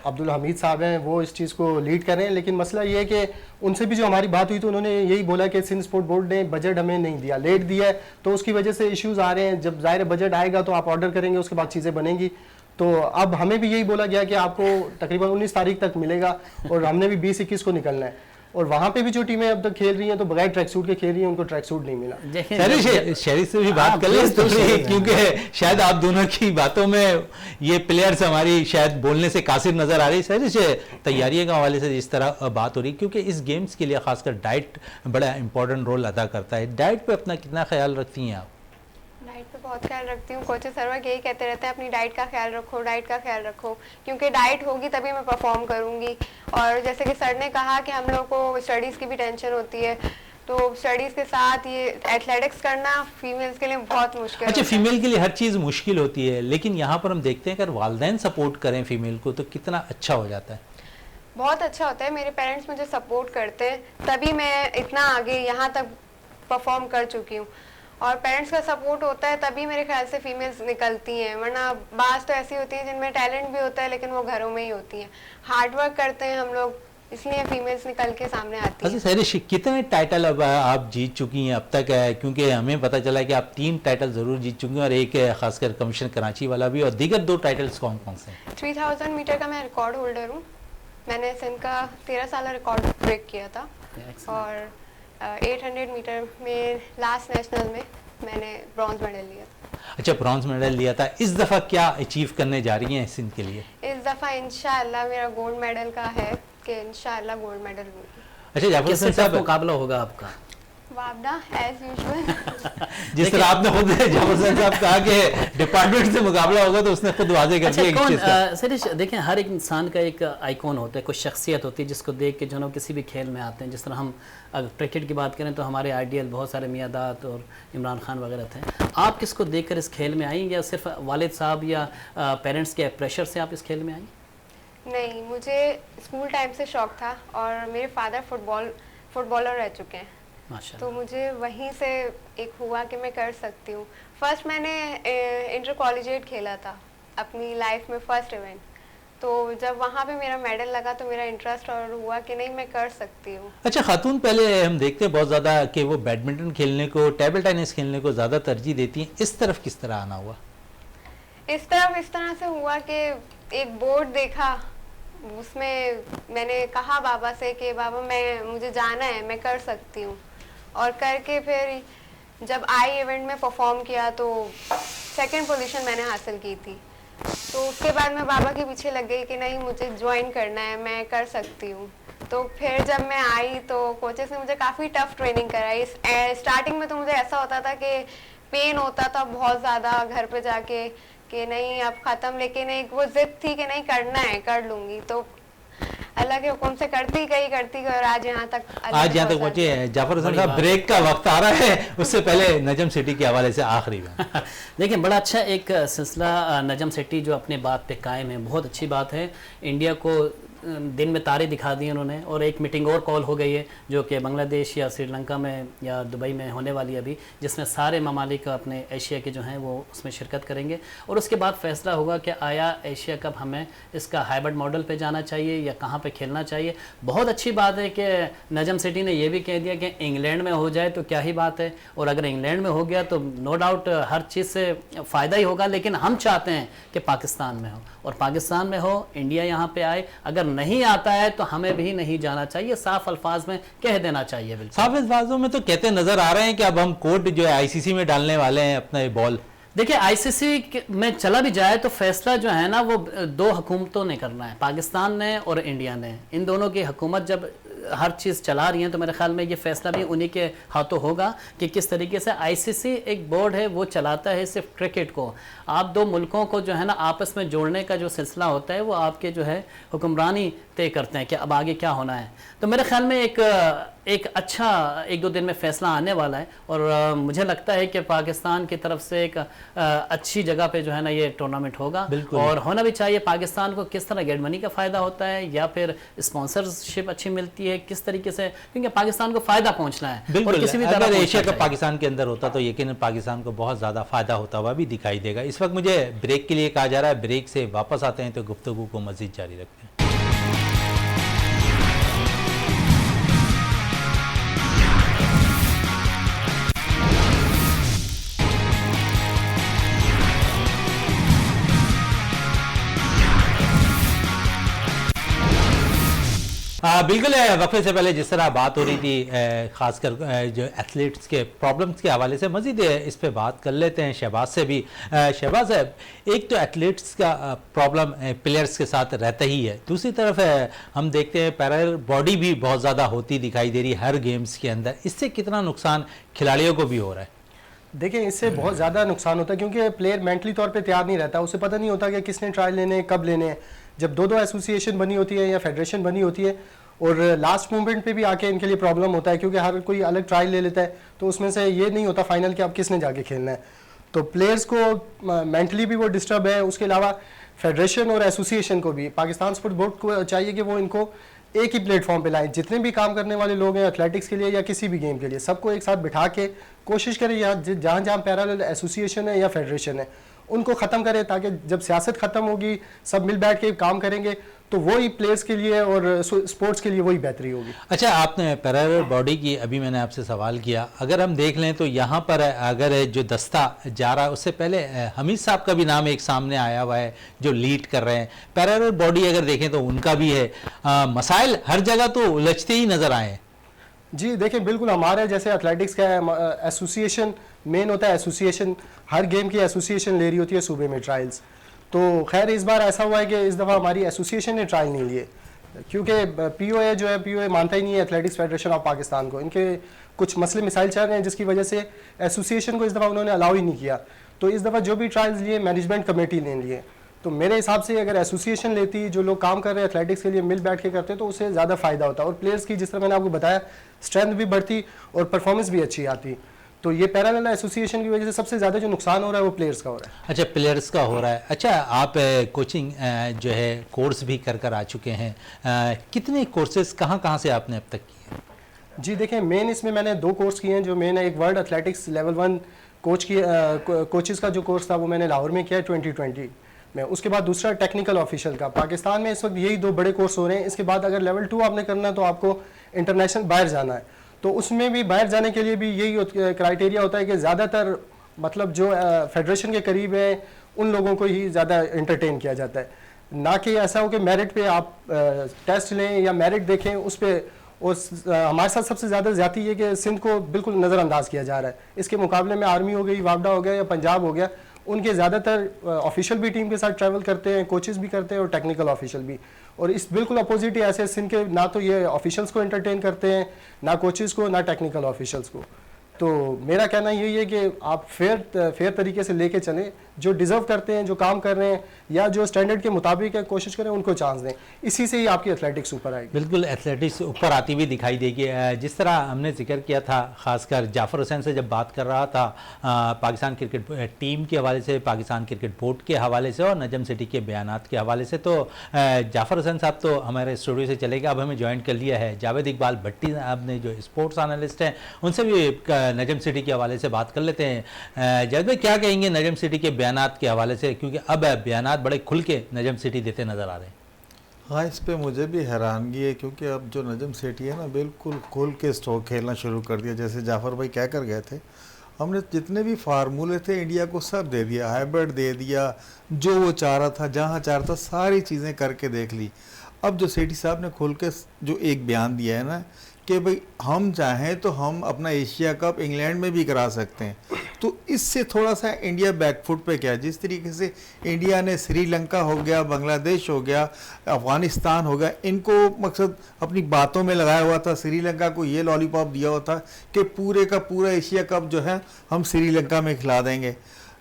अब्दुल हमीद साहब हैं, वो इस चीज़ को लीड कर रहे हैं, लेकिन मसला ये है कि उनसे भी जो हमारी बात हुई तो उन्होंने यही बोला कि सिंध स्पोर्ट बोर्ड ने बजट हमें नहीं दिया, लेट दिया है, तो उसकी वजह से इश्यूज आ रहे हैं। जब ज़ाहिर बजट आएगा तो आप ऑर्डर करेंगे, उसके बाद चीज़ें बनेंगी। तो अब हमें भी यही बोला गया कि आपको तकरीबन 19 तारीख तक मिलेगा और हमने भी 20-21 को निकलना है। और वहां पे भी जो टीमें अब तक खेल रही हैं तो बगैर ट्रैक सूट के खेल रही हैं, उनको ट्रैक सूट नहीं मिला। शहरी से भी बात कर लें, क्योंकि शायद आप दोनों की बातों में ये प्लेयर्स हमारी शायद बोलने से कासिर नजर आ रही है। शहरी से तैयारियों के हवाले से जिस तरह बात हो रही है, क्योंकि इस गेम्स के लिए खासकर डाइट बड़ा इंपॉर्टेंट रोल अदा करता है, डाइट पे अपना कितना ख्याल रखती हैं आप? डाइट पे बहुत ख्याल रखती हूँ। कोचेस सर्वक यही कहते रहते हैं अपनी डाइट का ख्याल रखो, डाइट का ख्याल रखो, क्योंकि डाइट होगी तभी मैं परफॉर्म करूँगी। और जैसे कि सर ने कहा कि हम लोग को स्टडीज़ की भी टेंशन होती है, तो स्टडीज़ के साथ ये एथलेटिक्स करना फीमेल्स के लिए बहुत मुश्किल। अच्छा, फीमेल के लिए हर चीज़ मुश्किल होती है, लेकिन यहाँ पर हम देखते हैं अगर वालिदैन सपोर्ट करें फीमेल को तो कितना अच्छा हो जाता है। बहुत अच्छा होता है। मेरे पेरेंट्स मुझे सपोर्ट करते हैं, तभी मैं इतना आगे यहाँ तक परफॉर्म कर चुकी हूँ। और पेरेंट्स का सपोर्ट होता है तभी मेरे ख्याल से फीमेल्स निकलती हैं, वरना बात तो ऐसी होती है जिनमें टैलेंट भी होता है लेकिन वो घरों में ही होती हैं। हार्ड वर्क करते हैं हम लोग, इसलिए फीमेल्स निकल के सामने आती हैं। अच्छा, कितने टाइटल अब आप जीत चुकी हैं अब तक है? क्योंकि हमें पता चला कि आप 3 टाइटल जरूर जीत चुकी हैं और एक खासकर कमीशन कराची वाला भी, और दीगर 2 टाइटल्स कौन कौन से? 3000 मीटर का मैं रिकॉर्ड होल्डर हूँ। मैंने सिंध का 13 साल रिकॉर्ड ब्रेक किया था, और 800 मीटर में लास्ट नेशनल में मैंने ब्रॉन्ज मेडल लिया था। अच्छा, ब्रॉन्ज मेडल लिया था। इस दफ़ा क्या अचीव करने जा रही हैं सिंध के लिए? इस दफ़ा इंशाअल्लाह मेरा गोल्ड मेडल का है कि इंशाअल्लाह गोल्ड मेडल लूँगी। अच्छा जाफर किससे हुसैन टफ साहब, मुकाबला होगा आपका? वाबना एज यूजुअल। जिस तरह आपने खुद जाफर हुसैन साहब कहा कि डिपार्टमेंट से मुकाबला होगा, तो उसने खुद वाजे कर अच्छा दिया कौन इस चीज़ का। सरिश देखें, हर एक इंसान का एक आइकॉन होता है, कोई शख्सियत होती है जिसको देख के जो है वो किसी भी खेल में आते हैं। जिस तरह हम अगर क्रिकेट की बात करें तो हमारे आइडियल बहुत सारे मियादात और इमरान खान वगैरह थे। आप किसको देखकर इस खेल में आई, या सिर्फ वालिद साहब या पेरेंट्स के प्रेशर से आप इस खेल में आई? नहीं, मुझे स्कूल टाइम से शौक था और मेरे फादर फुटबॉलर रह चुके हैं, माशाल्लाह। तो मुझे वहीं से एक हुआ कि मैं कर सकती हूँ। फर्स्ट मैंने इंटर कॉलेजिएट खेला था अपनी लाइफ में, फर्स्ट इवेंट, तो जब वहाँ पे मेरा मेडल लगा तो मेरा इंटरेस्ट और हुआ कि नहीं मैं कर सकती हूँ। अच्छा खातून पहले हम देखते हैं बहुत ज़्यादा कि वो बैडमिंटन खेलने को, टेबल टेनिस खेलने को ज़्यादा तरजीह देती हैं, इस तरफ किस तरह आना हुआ? इस तरह से हुआ कि एक बोर्ड देखा, उसमें मैंने कहा बाबा से कि बाबा मुझे जाना है, मैं कर सकती हूँ, और करके फिर जब आई इवेंट में परफॉर्म किया तो सेकंड पोजीशन मैंने हासिल की थी। तो उसके बाद मैं बाबा के पीछे लग गई कि नहीं मुझे ज्वाइन करना है, मैं कर सकती हूँ। तो फिर जब मैं आई तो कोचेस ने मुझे काफ़ी टफ ट्रेनिंग कराई। स्टार्टिंग में तो मुझे ऐसा होता था कि पेन होता था बहुत ज़्यादा घर पे जाके कि नहीं अब ख़त्म, लेकिन एक वो जिद थी कि नहीं करना है, कर लूँगी। तो अल्लाह के हुक्म से करती गई और आज यहाँ तक पहुंचे हैं। जाफर हुसैन साहब, ब्रेक का वक्त आ रहा है, उससे पहले नजम सिटी के हवाले से आखिरी में देखिए बड़ा अच्छा एक सिलसिला नजम सिटी जो अपने बात पे कायम है, बहुत अच्छी बात है। इंडिया को दिन में तारे दिखा दिए उन्होंने, और एक मीटिंग और कॉल हो गई है जो कि बांग्लादेश या श्रीलंका में या दुबई में होने वाली है अभी, जिसमें सारे ममालिक अपने एशिया के जो हैं वो उसमें शिरकत करेंगे, और उसके बाद फैसला होगा कि आया एशिया कप हमें इसका हाइब्रिड मॉडल पे जाना चाहिए या कहाँ पे खेलना चाहिए। बहुत अच्छी बात है कि नजम सिटी ने यह भी कह दिया कि इंग्लैंड में हो जाए तो क्या ही बात है, और अगर इंग्लैंड में हो गया तो नो डाउट हर चीज़ से फ़ायदा ही होगा, लेकिन हम चाहते हैं कि पाकिस्तान में हो, और पाकिस्तान में हो, इंडिया यहाँ पे आए। अगर नहीं आता है तो हमें भी नहीं जाना चाहिए, साफ अल्फाज में कह देना चाहिए। बिल्कुल साफ अल्फाजों में तो कहते नजर आ रहे हैं कि अब हम कोर्ट जो है आईसीसी में डालने वाले हैं अपना ये बॉल। देखिए आईसीसी में चला भी जाए तो फैसला जो है ना वो दो हुकूमतों ने करना है, पाकिस्तान ने और इंडिया ने। इन दोनों की हुकूमत जब हर चीज़ चला रही हैं तो मेरे ख्याल में ये फैसला भी उन्हीं के हाथों होगा कि किस तरीके से आईसीसी एक बोर्ड है वो चलाता है सिर्फ क्रिकेट को। आप दो मुल्कों को जो है ना आपस में जोड़ने का जो सिलसिला होता है वो आपके जो है हुक्मरानी तय करते हैं कि अब आगे क्या होना है। तो मेरे ख्याल में एक अच्छा 1-2 दिन में फैसला आने वाला है, और मुझे लगता है कि पाकिस्तान की तरफ से एक अच्छी जगह पे जो है ना ये टूर्नामेंट होगा, और होना भी चाहिए। पाकिस्तान को किस तरह गेट मनी का फ़ायदा होता है या फिर स्पॉन्सरशिप अच्छी मिलती है, किस तरीके से, क्योंकि पाकिस्तान को फ़ायदा पहुँचना है। बिल्कुल, किसी भी अगर एशिया कप पाकिस्तान के अंदर होता तो यकीनन पाकिस्तान को बहुत ज़्यादा फ़ायदा होता हुआ भी दिखाई देगा। इस वक्त मुझे ब्रेक के लिए कहा जा रहा है, ब्रेक से वापस आते हैं तो गुफ्तगू को मज़ीद जारी रखते हैं। बिल्कुल, वक्फे से पहले जिस तरह बात हो रही थी ख़ासकर जो एथलीट्स के प्रॉब्लम्स के हवाले से, मज़ीद इस पे बात कर लेते हैं शहबाज से भी। शहबाज साहब, एक तो एथलीट्स का प्रॉब्लम प्लेयर्स के साथ रहता ही है, दूसरी तरफ हम देखते हैं पैरल बॉडी भी बहुत ज़्यादा होती दिखाई दे रही है हर गेम्स के अंदर। इससे कितना नुकसान खिलाड़ियों को भी हो रहा है? देखिए इससे बहुत ज़्यादा नुकसान होता है क्योंकि प्लेयर मेंटली तौर पे तैयार नहीं रहता, उसे पता नहीं होता कि किसने ट्रायल लेने हैं, कब लेने हैं। जब दो एसोसिएशन बनी होती है या फेडरेशन बनी होती है और लास्ट मोमेंट पे भी आके इनके लिए प्रॉब्लम होता है क्योंकि हर कोई अलग ट्रायल ले लेता है, तो उसमें से ये नहीं होता फाइनल कि अब किसने जाके खेलना है। तो प्लेयर्स को मेंटली भी वो डिस्टर्ब है। उसके अलावा फेडरेशन और एसोसिएशन को भी, पाकिस्तान स्पोर्ट्स बोर्ड को चाहिए कि वो इनको एक ही प्लेटफॉर्म पे लाएं। जितने भी काम करने वाले लोग हैं एथलेटिक्स के लिए या किसी भी गेम के लिए, सबको एक साथ बिठा के कोशिश करें यहाँ जहाँ जहाँ पैरेलल एसोसिएशन है या फेडरेशन है उनको ख़त्म करें, ताकि जब सियासत ख़त्म होगी सब मिल बैठ के काम करेंगे तो वही प्लेयर्स के लिए और स्पोर्ट्स के लिए वही बेहतरी होगी। अच्छा, आपने पैरेलल बॉडी की अभी मैंने आपसे सवाल किया, अगर हम देख लें तो यहाँ पर अगर जो दस्ता जा रहा है उससे पहले हमीद साहब का भी नाम एक सामने आया हुआ है जो लीड कर रहे हैं। पैरेलल बॉडी अगर देखें तो उनका भी है, मसाइल हर जगह तो उलझते ही नज़र आए। जी देखें, बिल्कुल हमारे जैसे एथलेटिक्स का एसोसिएशन मेन होता है, एसोसिएशन हर गेम की एसोसिएशन ले रही होती है सूबे में ट्रायल्स, तो खैर इस बार ऐसा हुआ है कि इस दफ़ा हमारी एसोसिएशन ने ट्रायल नहीं लिए, क्योंकि पीओए जो है, पीओए मानता ही नहीं है एथलेटिक्स फेडरेशन ऑफ पाकिस्तान को। इनके कुछ मसले मिसाइल चल रहे हैं जिसकी वजह से एसोसिएशन को इस दफ़ा उन्होंने अलाउ ही नहीं किया। तो इस दफ़ा जो भी ट्रायल्स लिए मैनेजमेंट कमेटी ने लिए। तो मेरे हिसाब से अगर एसोसिएशन लेती, जो लोग काम कर रहे हैं एथलेटिक्स के लिए मिल बैठ के करते, तो उससे ज़्यादा फ़ायदा होता और प्लेयर्स की, जिस तरह मैंने आपको बताया, स्ट्रेंथ भी बढ़ती और परफॉर्मेंस भी अच्छी आती। तो ये पैरालेल एसोसिएशन की वजह से सबसे ज़्यादा जो नुकसान हो रहा है वो प्लेयर्स का हो रहा है। अच्छा, प्लेयर्स का हो रहा है। अच्छा, आप कोचिंग जो है कोर्स भी कर आ चुके हैं, कितने कोर्सेज कहाँ से आपने अब तक किए? जी देखें, मेन इसमें मैंने 2 कोर्स किए हैं। जो मेन है, एक वर्ल्ड एथलेटिक्स लेवल 1 कोचेस का जो कोर्स था वो मैंने लाहौर में किया है 2020 में। उसके बाद दूसरा टेक्निकल ऑफिशियल का। पाकिस्तान में इस वक्त यही 2 बड़े कोर्स हो रहे हैं। इसके बाद अगर लेवल 2 आपने करना है तो आपको इंटरनेशनल बाहर जाना है। तो उसमें भी बाहर जाने के लिए भी यही क्राइटेरिया होता है कि ज़्यादातर मतलब जो फेडरेशन के करीब है उन लोगों को ही ज़्यादा इंटरटेन किया जाता है, ना कि ऐसा हो कि मेरिट पे आप टेस्ट लें या मेरिट देखें उस पर। हमारे साथ सबसे ज़्यादा ज़्यादती ये कि सिंध को बिल्कुल नज़रअंदाज किया जा रहा है। इसके मुकाबले में आर्मी हो गई, वापडा हो गया या पंजाब हो गया, उनके ज़्यादातर ऑफिशियल भी टीम के साथ ट्रैवल करते हैं, कोचेस भी करते हैं और टेक्निकल ऑफिशियल भी। और इस बिल्कुल अपोजिट ही ऐसे सिंध के ना तो ये ऑफिशियल्स को एंटरटेन करते हैं, ना कोचेस को, ना टेक्निकल ऑफिशियल्स को। तो मेरा कहना यही है कि आप फेयर तरीके से लेके चलें, जो डिज़र्व करते हैं, जो काम कर रहे हैं या जो स्टैंडर्ड के मुताबिक है, कोशिश करें उनको चांस दें। इसी से ही आपकी एथलेटिक्स ऊपर आएगी। बिल्कुल, एथलेटिक्स ऊपर आती हुई दिखाई देगी। जिस तरह हमने जिक्र किया था, खासकर जाफ़र हुसैन से जब बात कर रहा था पाकिस्तान क्रिकेट टीम के हवाले से, पाकिस्तान क्रिकेट बोर्ड के हवाले से और नजम सिटी के बयानात के हवाले से, तो जाफ़र हुसैन साहब तो हमारे स्टूडियो से चले गए। अब हमें ज्वाइन कर लिया है जावेद इकबाल भट्टी साहब ने, जो स्पोर्ट्स एनालिस्ट हैं, उनसे भी नजम सिटी के हवाले से बात कर लेते हैं। जावेद भाई, क्या कहेंगे नजम सिटी के बयानात के हवाले से, क्योंकि अब बयानात बड़े खुल के नजम सिटी देते नजर आ रहे हैं? हाँ, इस पे मुझे भी हैरानगी है, क्योंकि अब जो नजम सेठी है ना, बिल्कुल खुल के स्ट्रोक खेलना शुरू कर दिया। जैसे जाफ़र भाई क्या कर गए थे, हमने जितने भी फार्मूले थे इंडिया को सब दे दिया, हाइब्रिड दे दिया, जो वो चाह रहा था, जहाँ चाह रहा था, सारी चीज़ें करके देख ली। अब जो सेठी साहब ने खुल के जो एक बयान दिया है ना कि भाई हम चाहें तो हम अपना एशिया कप इंग्लैंड में भी करा सकते हैं, तो इससे थोड़ा सा इंडिया बैकफुट पे क्या, जिस तरीके से इंडिया ने श्रीलंका हो गया, बांग्लादेश हो गया, अफ़गानिस्तान हो गया, इनको मकसद अपनी बातों में लगाया हुआ था, श्रीलंका को ये लॉलीपॉप दिया हुआ था कि पूरे का पूरा एशिया कप जो है हम श्रीलंका में खिला देंगे,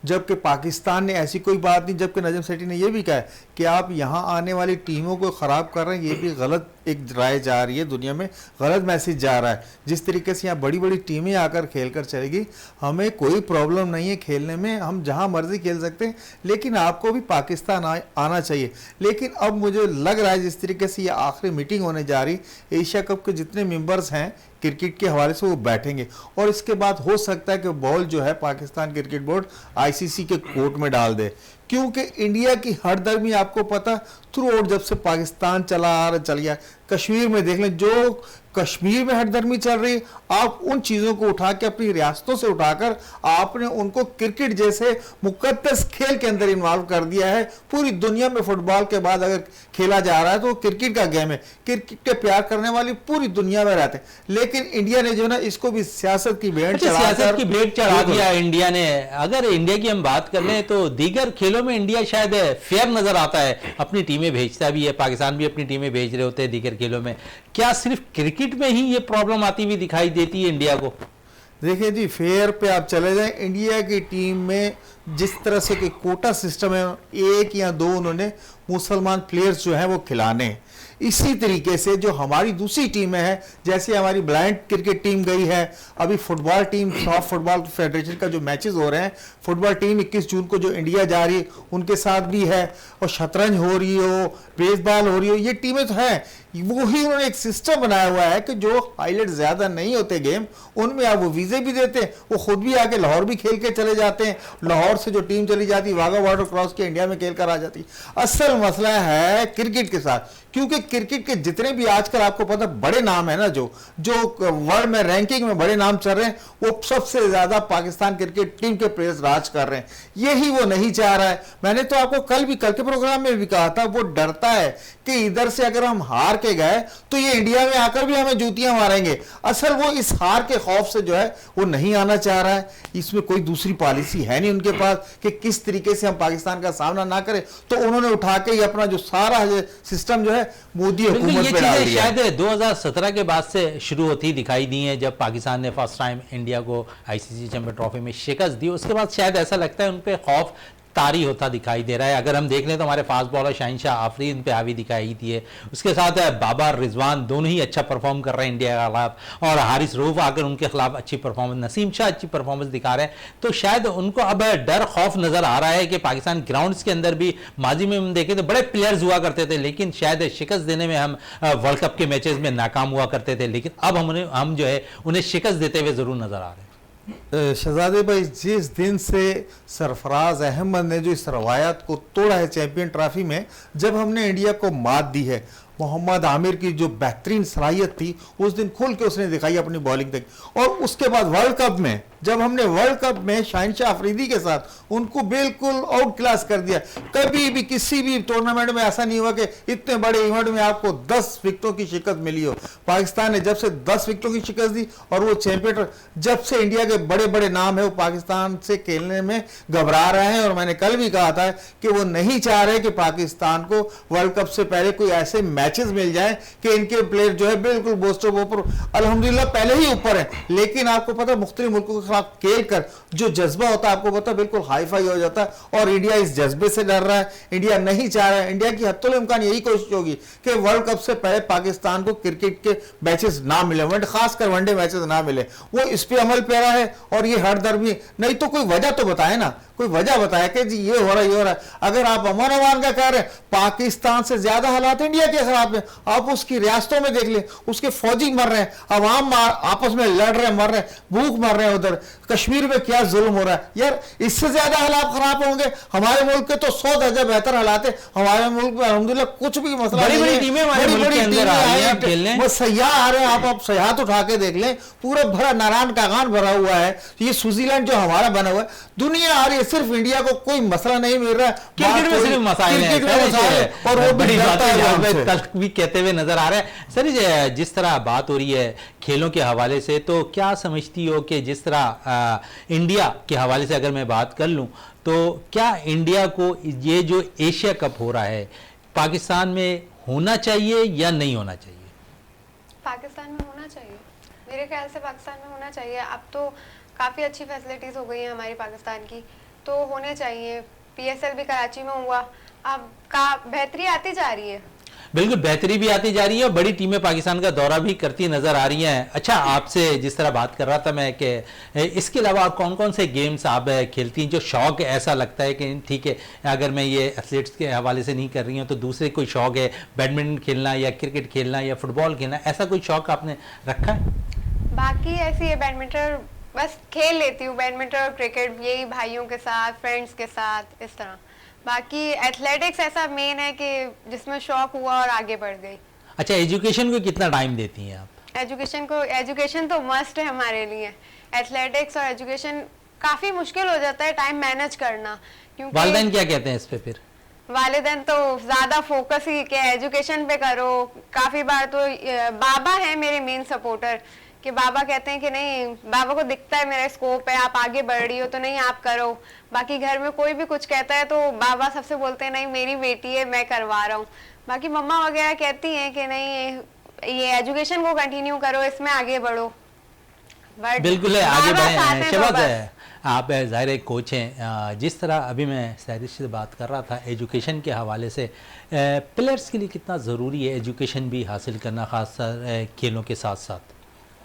जबकि पाकिस्तान ने ऐसी कोई बात नहीं। जबकि नजम सेठी ने यह भी कहा है कि आप यहाँ आने वाली टीमों को ख़राब कर रहे हैं, ये भी गलत एक राय जा रही है, दुनिया में गलत मैसेज जा रहा है। जिस तरीके से यहाँ बड़ी बड़ी टीमें आकर खेल कर चलेगी, हमें कोई प्रॉब्लम नहीं है खेलने में, हम जहाँ मर्जी खेल सकते हैं, लेकिन आपको भी पाकिस्तान आना चाहिए। लेकिन अब मुझे लग रहा है जिस तरीके से ये आखिरी मीटिंग होने जा रही, एशिया कप के जितने मेंबर्स हैं क्रिकेट के हवाले से वो बैठेंगे और इसके बाद हो सकता है कि बॉल जो है पाकिस्तान क्रिकेट बोर्ड आईसीसी के कोर्ट में डाल दे, क्योंकि इंडिया की हरदर्मी आपको पता थ्रू आउट जब से पाकिस्तान चल गया, कश्मीर में देख लें, जो कश्मीर में हरदर्मी चल रही, आप उन चीज़ों को उठा के अपनी रियासतों से उठाकर आपने उनको क्रिकेट जैसे मुकद्दस खेल के अंदर इन्वॉल्व कर दिया है। पूरी दुनिया में फुटबॉल के बाद अगर खेला जा रहा है तो क्रिकेट का गेम है, क्रिकेट के प्यार करने वाली पूरी दुनिया में रहते हैं, लेकिन इंडिया ने जो ना इसको भी सियासत की भेंट चढ़ा दिया इंडिया ने। अगर इंडिया की हम बात कर लें तो दीगर खेलों में इंडिया शायद फेयर नजर आता है, अपनी टीमें भेजता भी है, पाकिस्तान भी अपनी टीमें भेज रहे होते हैं दीगर खेलों में। क्या सिर्फ क्रिकेट में ही ये प्रॉब्लम आती हुई दिखाई देती है इंडिया को? देखिए जी, फेयर पे आप चले जाएं, इंडिया की टीम में जिस तरह से कि कोटा सिस्टम है, 1 या 2 उन्होंने मुसलमान प्लेयर्स जो हैं वो खिलाने, इसी तरीके से जो हमारी दूसरी टीमें हैं, जैसे हमारी ब्लाइंड क्रिकेट टीम गई है, अभी football team, soft football federation का जो मैचेस हो रहे हैं, फुटबॉल टीम 21 जून को जो इंडिया जा रही है उनके साथ भी है, और शतरंज हो रही हो, बेसबॉल हो रही हो, ये टीमें तो हैं। वही उन्होंने एक सिस्टम बनाया हुआ है कि जो हाईलाइट ज़्यादा नहीं होते गेम, उनमें आप वो वीज़े भी देते हैं, वो खुद भी आके लाहौर भी खेल के चले जाते हैं, लाहौर से जो टीम चली जाती है वाघा बॉर्डर क्रॉस के इंडिया में खेल कर आ जाती है। असल मसला है क्रिकेट के साथ, क्योंकि क्रिकेट के जितने भी आजकल आपको पता बड़े नाम है ना, जो वर्ल्ड में रैंकिंग में बड़े नाम चल रहे हैं, वो सबसे ज्यादा पाकिस्तान क्रिकेट टीम के प्लेयर्स राज कर रहे हैं। यही वो नहीं चाह रहा है। मैंने तो आपको कल के प्रोग्राम में भी कहा था, वो डरता है कि इधर से अगर हम हार के गए तो ये इंडिया में आकर भी हमें जूतियां मारेंगे। असल वो इस हार के खौफ से जो है वो नहीं आना चाह रहा है। इसमें कोई दूसरी पॉलिसी है नहीं उनके पास कि किस तरीके से हम पाकिस्तान का सामना ना करें, तो उन्होंने उठा के ये अपना जो सारा सिस्टम जो है मोदी हुकूमत पे डाल दिया। शायद 2017 के बाद से शुरू होती दिखाई दी है, जब पाकिस्तान ने फर्स्ट टाइम इंडिया को आईसीसी चैंपियन ट्रॉफी में शिकस्त दी। उसके बाद शायद ऐसा लगता है उन पे खौफ तारी होता दिखाई दे रहा है। अगर हम देख लें तो हमारे फास्ट बॉलर शाहिनशाह आफरीदी इन पे हावी दिखाई दी है, उसके साथ बाबर रिजवान दोनों ही अच्छा परफॉर्म कर रहे हैं इंडिया के खिलाफ, और हारिस रऊफ आकर उनके खिलाफ अच्छी परफॉर्मेंस, नसीम शाह अच्छी परफॉर्मेंस दिखा रहे हैं। तो शायद उनको अब डर खौफ नजर आ रहा है कि पाकिस्तान ग्राउंड्स के अंदर भी माजी में हम देखें तो बड़े प्लेयर्स हुआ करते थे, लेकिन शायद शिकस्त देने में हम वर्ल्ड कप के मैचेस में नाकाम हुआ करते थे, लेकिन अब हम जो है उन्हें शिकस्त देते हुए जरूर नजर आ रहे हैं। शहजादे भाई, जिस दिन से सरफराज अहमद ने जो इस रवायत को तोड़ा है चैंपियन ट्रॉफी में, जब हमने इंडिया को मात दी है, मोहम्मद आमिर की जो बेहतरीन सलाहियत थी उस दिन खुल के उसने दिखाई अपनी बॉलिंग तक, और उसके बाद वर्ल्ड कप में जब हमने वर्ल्ड कप में शाहिनशाह अफरीदी के साथ उनको बिल्कुल आउट क्लास कर दिया। कभी भी किसी भी टूर्नामेंट में ऐसा नहीं हुआ कि इतने बड़े इवेंट में आपको 10 विकेटों की शिकस्त मिली हो। पाकिस्तान ने जब से 10 विकेटों की शिकस्त दी और वो चैंपियन, जब से इंडिया के बड़े बड़े नाम है वो पाकिस्तान से खेलने में घबरा रहे हैं। और मैंने कल भी कहा था कि वो नहीं चाह रहे कि पाकिस्तान को वर्ल्ड कप से पहले कोई ऐसे मैचेस मिल जाए कि इनके प्लेयर जो है बिल्कुल बोस्टो ऊपर, अल्हम्दुलिल्लाह पहले ही ऊपर है, लेकिन आपको पता मुख्तलिफ मुल्कों के खिलाफ खेल कर जो जज्बा होता है आपको पता बिल्कुल हाई फाई हो जाता है। और इंडिया इस जज्बे से डर रहा है, इंडिया नहीं चाह रहा है। इंडिया की हत्तुल इम्कान यही कोशिश होगी कि वर्ल्ड कप से पहले पाकिस्तान को क्रिकेट के मैचेस ना मिले, खासकर वनडे मैचेस ना मिले। वो इस पे अमल पैरा है और ये हर दरमी, नहीं तो कोई वजह तो बताए ना, कोई वजह बताया कि जी ये हो रहा है, ये हो रहा है। अगर आप अमन अमान का कह रहे हैं, पाकिस्तान से ज्यादा हालात इंडिया के खिलाफ है। आप उसकी रियासतों में देख लें, उसके फौजी मर रहे हैं, अवाम आपस में लड़ रहे हैं, मर रहे हैं, भूख मर रहे हैं। उधर कश्मीर में क्या जुल्म हो रहा है यार, इससे ज्यादा हालात खराब होंगे? हमारे मुल्क के तो 100 दर्जा बेहतर हालात है। हमारे मुल्क में अल्हम्दुलिल्लाह कुछ भी मसला नहीं है। बड़ी टीमें हमारे मुल्क के अंदर आ रही हैं खेलने। वो सयाह आ रहे हैं, आप सयाहत उठा के देख लें, पूरा भरा नारायण कागान भरा हुआ है। ये स्विट्जरलैंड जो हमारा बना हुआ है, दुनिया आ रही है, सिर्फ इंडिया को कोई मसला नहीं मिल रहा है। क्रिकेट में सिर्फ मसाइल हैं और वो बड़ी बात है कल भी कहते हुए नजर आ रहा है। सर जिस तरह बात हो रही है खेलों के हवाले से, तो क्या समझती हो कि जिस तरह इंडिया के हवाले से अगर मैं बात कर लूं, तो क्या इंडिया को ये जो एशिया कप हो रहा है पाकिस्तान में होना चाहिए या नहीं होना चाहिए? पाकिस्तान में होना चाहिए, मेरे ख्याल से पाकिस्तान में होना चाहिए। अब तो काफ़ी अच्छी फैसिलिटीज़ हो गई हैं हमारी पाकिस्तान की, तो होने चाहिए। पीएसएल भी कराची में हुआ, अब का बेहतरी आती जा रही है। बिल्कुल बेहतरी भी आती जा रही है और बड़ी टीमें पाकिस्तान का दौरा भी करती नजर आ रही हैं। अच्छा, आपसे जिस तरह बात कर रहा था मैं कि इसके अलावा कौन कौन से गेम्स आप खेलती हैं जो शौक ऐसा लगता है कि ठीक है, अगर मैं ये एथलीट्स के हवाले से नहीं कर रही हूँ तो दूसरे कोई शौक है, बैडमिंटन खेलना या क्रिकेट खेलना या फुटबॉल खेलना, ऐसा कोई शौक आपने रखा है? बाकी ऐसी है, बैडमिंटन बस खेल लेती हूँ, बैडमिंटन और क्रिकेट, यही भाइयों के साथ, फ्रेंड्स के साथ, इस तरह। बाकी एथलेटिक्स ऐसा मेन है कि जिसमें शौक हुआ और आगे बढ़ गई। अच्छा, एजुकेशन को कितना टाइम देती हैं आप? एजुकेशन तो मस्ट है हमारे लिए। एथलेटिक्स और एजुकेशन काफ़ी मुश्किल हो जाता है टाइम मैनेज करना, क्योंकि वालिदैन क्या कहते हैं इस पे? फिर वालिदैन तो ज़्यादा फोकस ही कि एजुकेशन पे करो। काफ़ी बार तो बाबा है मेरे मेन सपोर्टर, कि बाबा कहते हैं कि नहीं, बाबा को दिखता है मेरा स्कोप है, आप आगे बढ़ रही हो तो नहीं आप करो। बाकी घर में कोई भी कुछ कहता है तो बाबा सबसे बोलते हैं नहीं मेरी बेटी है, मैं करवा रहा हूँ। बाकी मम्मा वगैरह कहती हैं कि नहीं ये एजुकेशन को कंटिन्यू करो, इसमें आगे बढ़ो। बिल्कुल है, आगे बढ़े। शबाज तो है, आप ज़ाहिर एक कोच हैं। जिस तरह अभी मैं सैरिश से बात कर रहा था एजुकेशन के हवाले से, प्लेयर्स के लिए कितना ज़रूरी है एजुकेशन भी हासिल करना, खासकर खेलों के साथ साथ?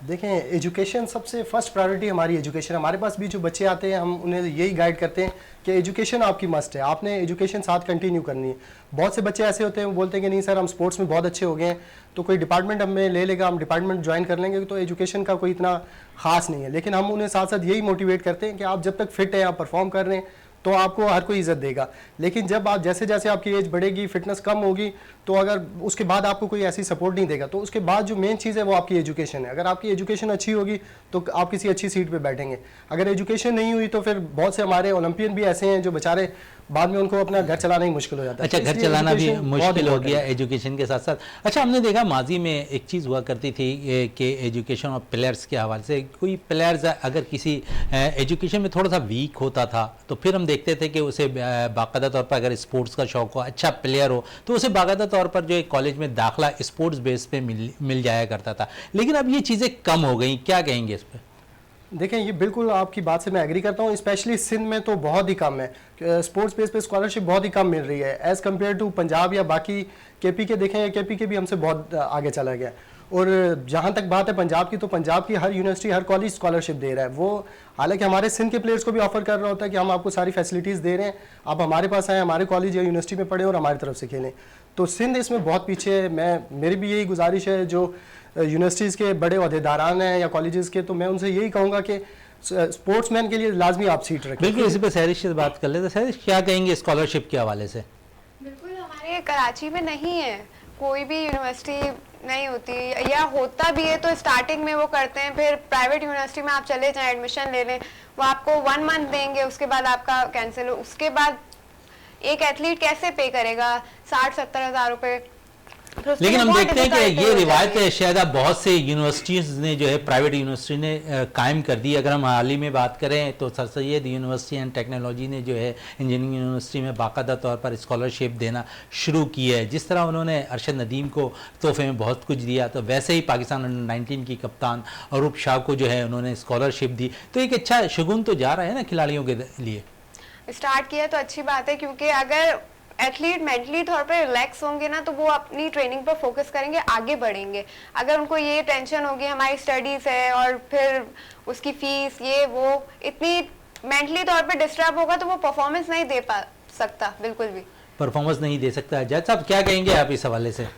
देखें, एजुकेशन सबसे फर्स्ट प्रायोरिटी हमारी एजुकेशन। हमारे पास भी जो बच्चे आते हैं हम उन्हें यही गाइड करते हैं कि एजुकेशन आपकी मस्ट है, आपने एजुकेशन साथ कंटिन्यू करनी है। बहुत से बच्चे ऐसे होते हैं वो बोलते हैं कि नहीं सर हम स्पोर्ट्स में बहुत अच्छे हो गए हैं तो कोई डिपार्टमेंट हमें ले लेगा, हम डिपार्टमेंट ज्वाइन कर लेंगे, तो एजुकेशन का कोई इतना खास नहीं है। लेकिन हम उन्हें साथ साथ यही मोटिवेट करते हैं कि आप जब तक फिट हैं, आप परफॉर्म कर रहे हैं तो आपको हर कोई इज़्ज़त देगा। लेकिन जब आप जैसे जैसे आपकी एज बढ़ेगी, फिटनेस कम होगी, तो अगर उसके बाद आपको कोई ऐसी सपोर्ट नहीं देगा, तो उसके बाद जो मेन चीज़ है वो आपकी एजुकेशन है। अगर आपकी एजुकेशन अच्छी होगी तो आप किसी अच्छी सीट पे बैठेंगे। अगर एजुकेशन नहीं हुई तो फिर बहुत से हमारे ओलंपियन भी ऐसे हैं जो बेचारे बाद में उनको अपना घर चलाना ही मुश्किल हो जाता है। अच्छा, तो घर इसलिए चलाना भी education बहुत मुश्किल हो important गया है। एजुकेशन के साथ साथ। अच्छा, हमने देखा माजी में एक चीज़ हुआ करती थी कि एजुकेशन और प्लेयर्स के हवाले से, कोई प्लेयर्स अगर किसी एजुकेशन में थोड़ा सा वीक होता था तो फिर हम देखते थे कि उसे बाकायदा तौर पर अगर स्पोर्ट्स का शौक हो, अच्छा प्लेयर हो, तो उसे बाकायदा तौर पर जो है कॉलेज में दाखिला स्पोर्ट्स बेस पे मिल जाया करता था। लेकिन अब ये चीज़ें कम हो गई, क्या कहेंगे इस पर? देखें, ये बिल्कुल आपकी बात से मैं एग्री करता हूँ। स्पेशली सिंध में तो बहुत ही कम है, स्पोर्ट्स बेस पे स्कॉलरशिप बहुत ही कम मिल रही है एज़ कम्पेयर टू पंजाब या बाकी केपी के। देखें, केपी के भी हमसे बहुत आगे चला गया। और जहाँ तक बात है पंजाब की, तो पंजाब की हर यूनिवर्सिटी, हर कॉलेज स्कॉलरशिप दे रहा है। वो हालांकि हमारे सिंध के प्लेयर्स को भी ऑफर कर रहा होता है कि हम आपको सारी फैसिलिटीज़ दे रहे हैं, आप हमारे पास आएँ, हमारे कॉलेज या यूनिवर्सिटी में पढ़ें और हमारी तरफ से खेलें। तो सिंध इसमें बहुत पीछे है। मेरी भी यही गुजारिश है जो यूनिवर्सिटीज़ के बड़े अहदेदारान हैं या कॉलेजेस के, तो मैं उनसे यही कहूँगा कि स्पोर्ट्समैन के लिए लाजमी आप सीट रखें। बिल्कुल, इसी पे सहरिश से बात कर लेते। सहरिश, क्या कहेंगे स्कॉलरशिप के हवाले से? बिल्कुल, हमारे कराची में नहीं है, कोई भी यूनिवर्सिटी नहीं होती, या होता भी है तो स्टार्टिंग में वो करते हैं, फिर प्राइवेट यूनिवर्सिटी में आप चले जाएं एडमिशन ले लें, वो आपको 1 मंथ देंगे, उसके बाद आपका कैंसिल हो। उसके बाद एक एथलीट कैसे पे करेगा 60-70 हज़ार रुपये? लेकिन हम देखते हैं कि ये रिवायत शायद बहुत से यूनिवर्सिटीज़ ने जो है, प्राइवेट यूनिवर्सिटी ने कायम कर दी। अगर हम हाल ही में बात करें तो sir Syed university and technology ने जो है इंजीनियरिंग यूनिवर्सिटी में बाकायदा तौर पर स्कॉलरशिप देना शुरू की है। जिस तरह उन्होंने अरशद नदीम को तोहफे में बहुत कुछ दिया, तो वैसे ही पाकिस्तान अंडर-19 की कप्तान अरूप शाह को जो है उन्होंने स्कॉलरशिप दी। तो एक अच्छा शगुन तो जा रहा है ना खिलाड़ियों के लिए। स्टार्ट किया तो अच्छी बात है, क्योंकि अगर एथलीट मेंटली तौर पे रिलैक्स होंगे ना, तो वो अपनी ट्रेनिंग पर फोकस करेंगे, आगे बढ़ेंगे। अगर उनको ये टेंशन होगी हमारी स्टडीज़ है और फिर उसकी फीस, ये वो, इतनी मेंटली तौर पे डिस्टर्ब होगा तो वो परफॉर्मेंस नहीं दे पा सकता, बिल्कुल भी परफॉर्मेंस नहीं दे सकता। जज साहब, क्या कहेंगे आप इस हवाले से,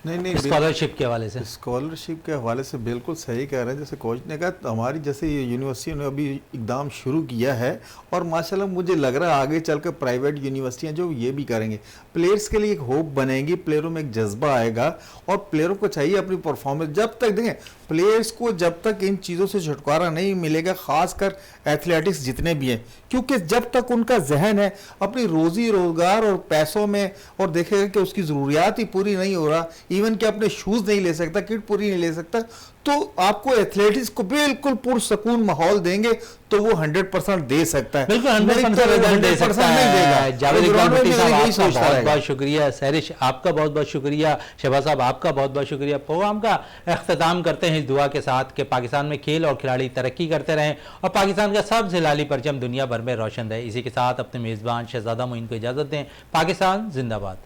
नहीं, स्कॉलरशिप के हवाले से? स्कॉलरशिप के हवाले से बिल्कुल सही कह रहे हैं। जैसे कोच ने कहा, हमारी जैसे यूनिवर्सिटी ने अभी इकदाम शुरू किया है और माशाल्लाह मुझे लग रहा है आगे चलकर प्राइवेट यूनिवर्सिटियां जो ये भी करेंगे। प्लेयर्स के लिए एक होप बनेगी, प्लेयरों में एक जज्बा आएगा और प्लेयरों को चाहिए अपनी परफॉर्मेंस। जब तक देखें प्लेयर्स को, जब तक इन चीज़ों से छुटकारा नहीं मिलेगा, खासकर एथलेटिक्स जितने भी हैं, क्योंकि जब तक उनका जहन है अपनी रोजी रोजगार और पैसों में और देखेगा कि उसकी ज़रूरियात ही पूरी नहीं हो रहा, इवन कि अपने शूज़ नहीं ले सकता, किट पूरी नहीं ले सकता, तो आपको एथलेटिक्स को बिल्कुल पुरसकून माहौल देंगे तो वो 100% दे सकता है। बिल्कुल 100% रिजल्ट दे सकता है। जावेद इकबाल भट्टी साहब, आपका बहुत बहुत शुक्रिया। सहरिश, आपका बहुत बहुत शुक्रिया। शहबाज साहब, आपका बहुत बहुत शुक्रिया। प्रोग्राम का अख्ताम करते हैं इस दुआ के साथ कि पाकिस्तान में खेल और खिलाड़ी तरक्की करते रहें और पाकिस्तान का सबसे लाली परचम दुनिया भर में रोशन रहे। इसी के साथ अपने मेज़बान शहजादा मोइन को इजाज़त दें। पाकिस्तान जिंदाबाद।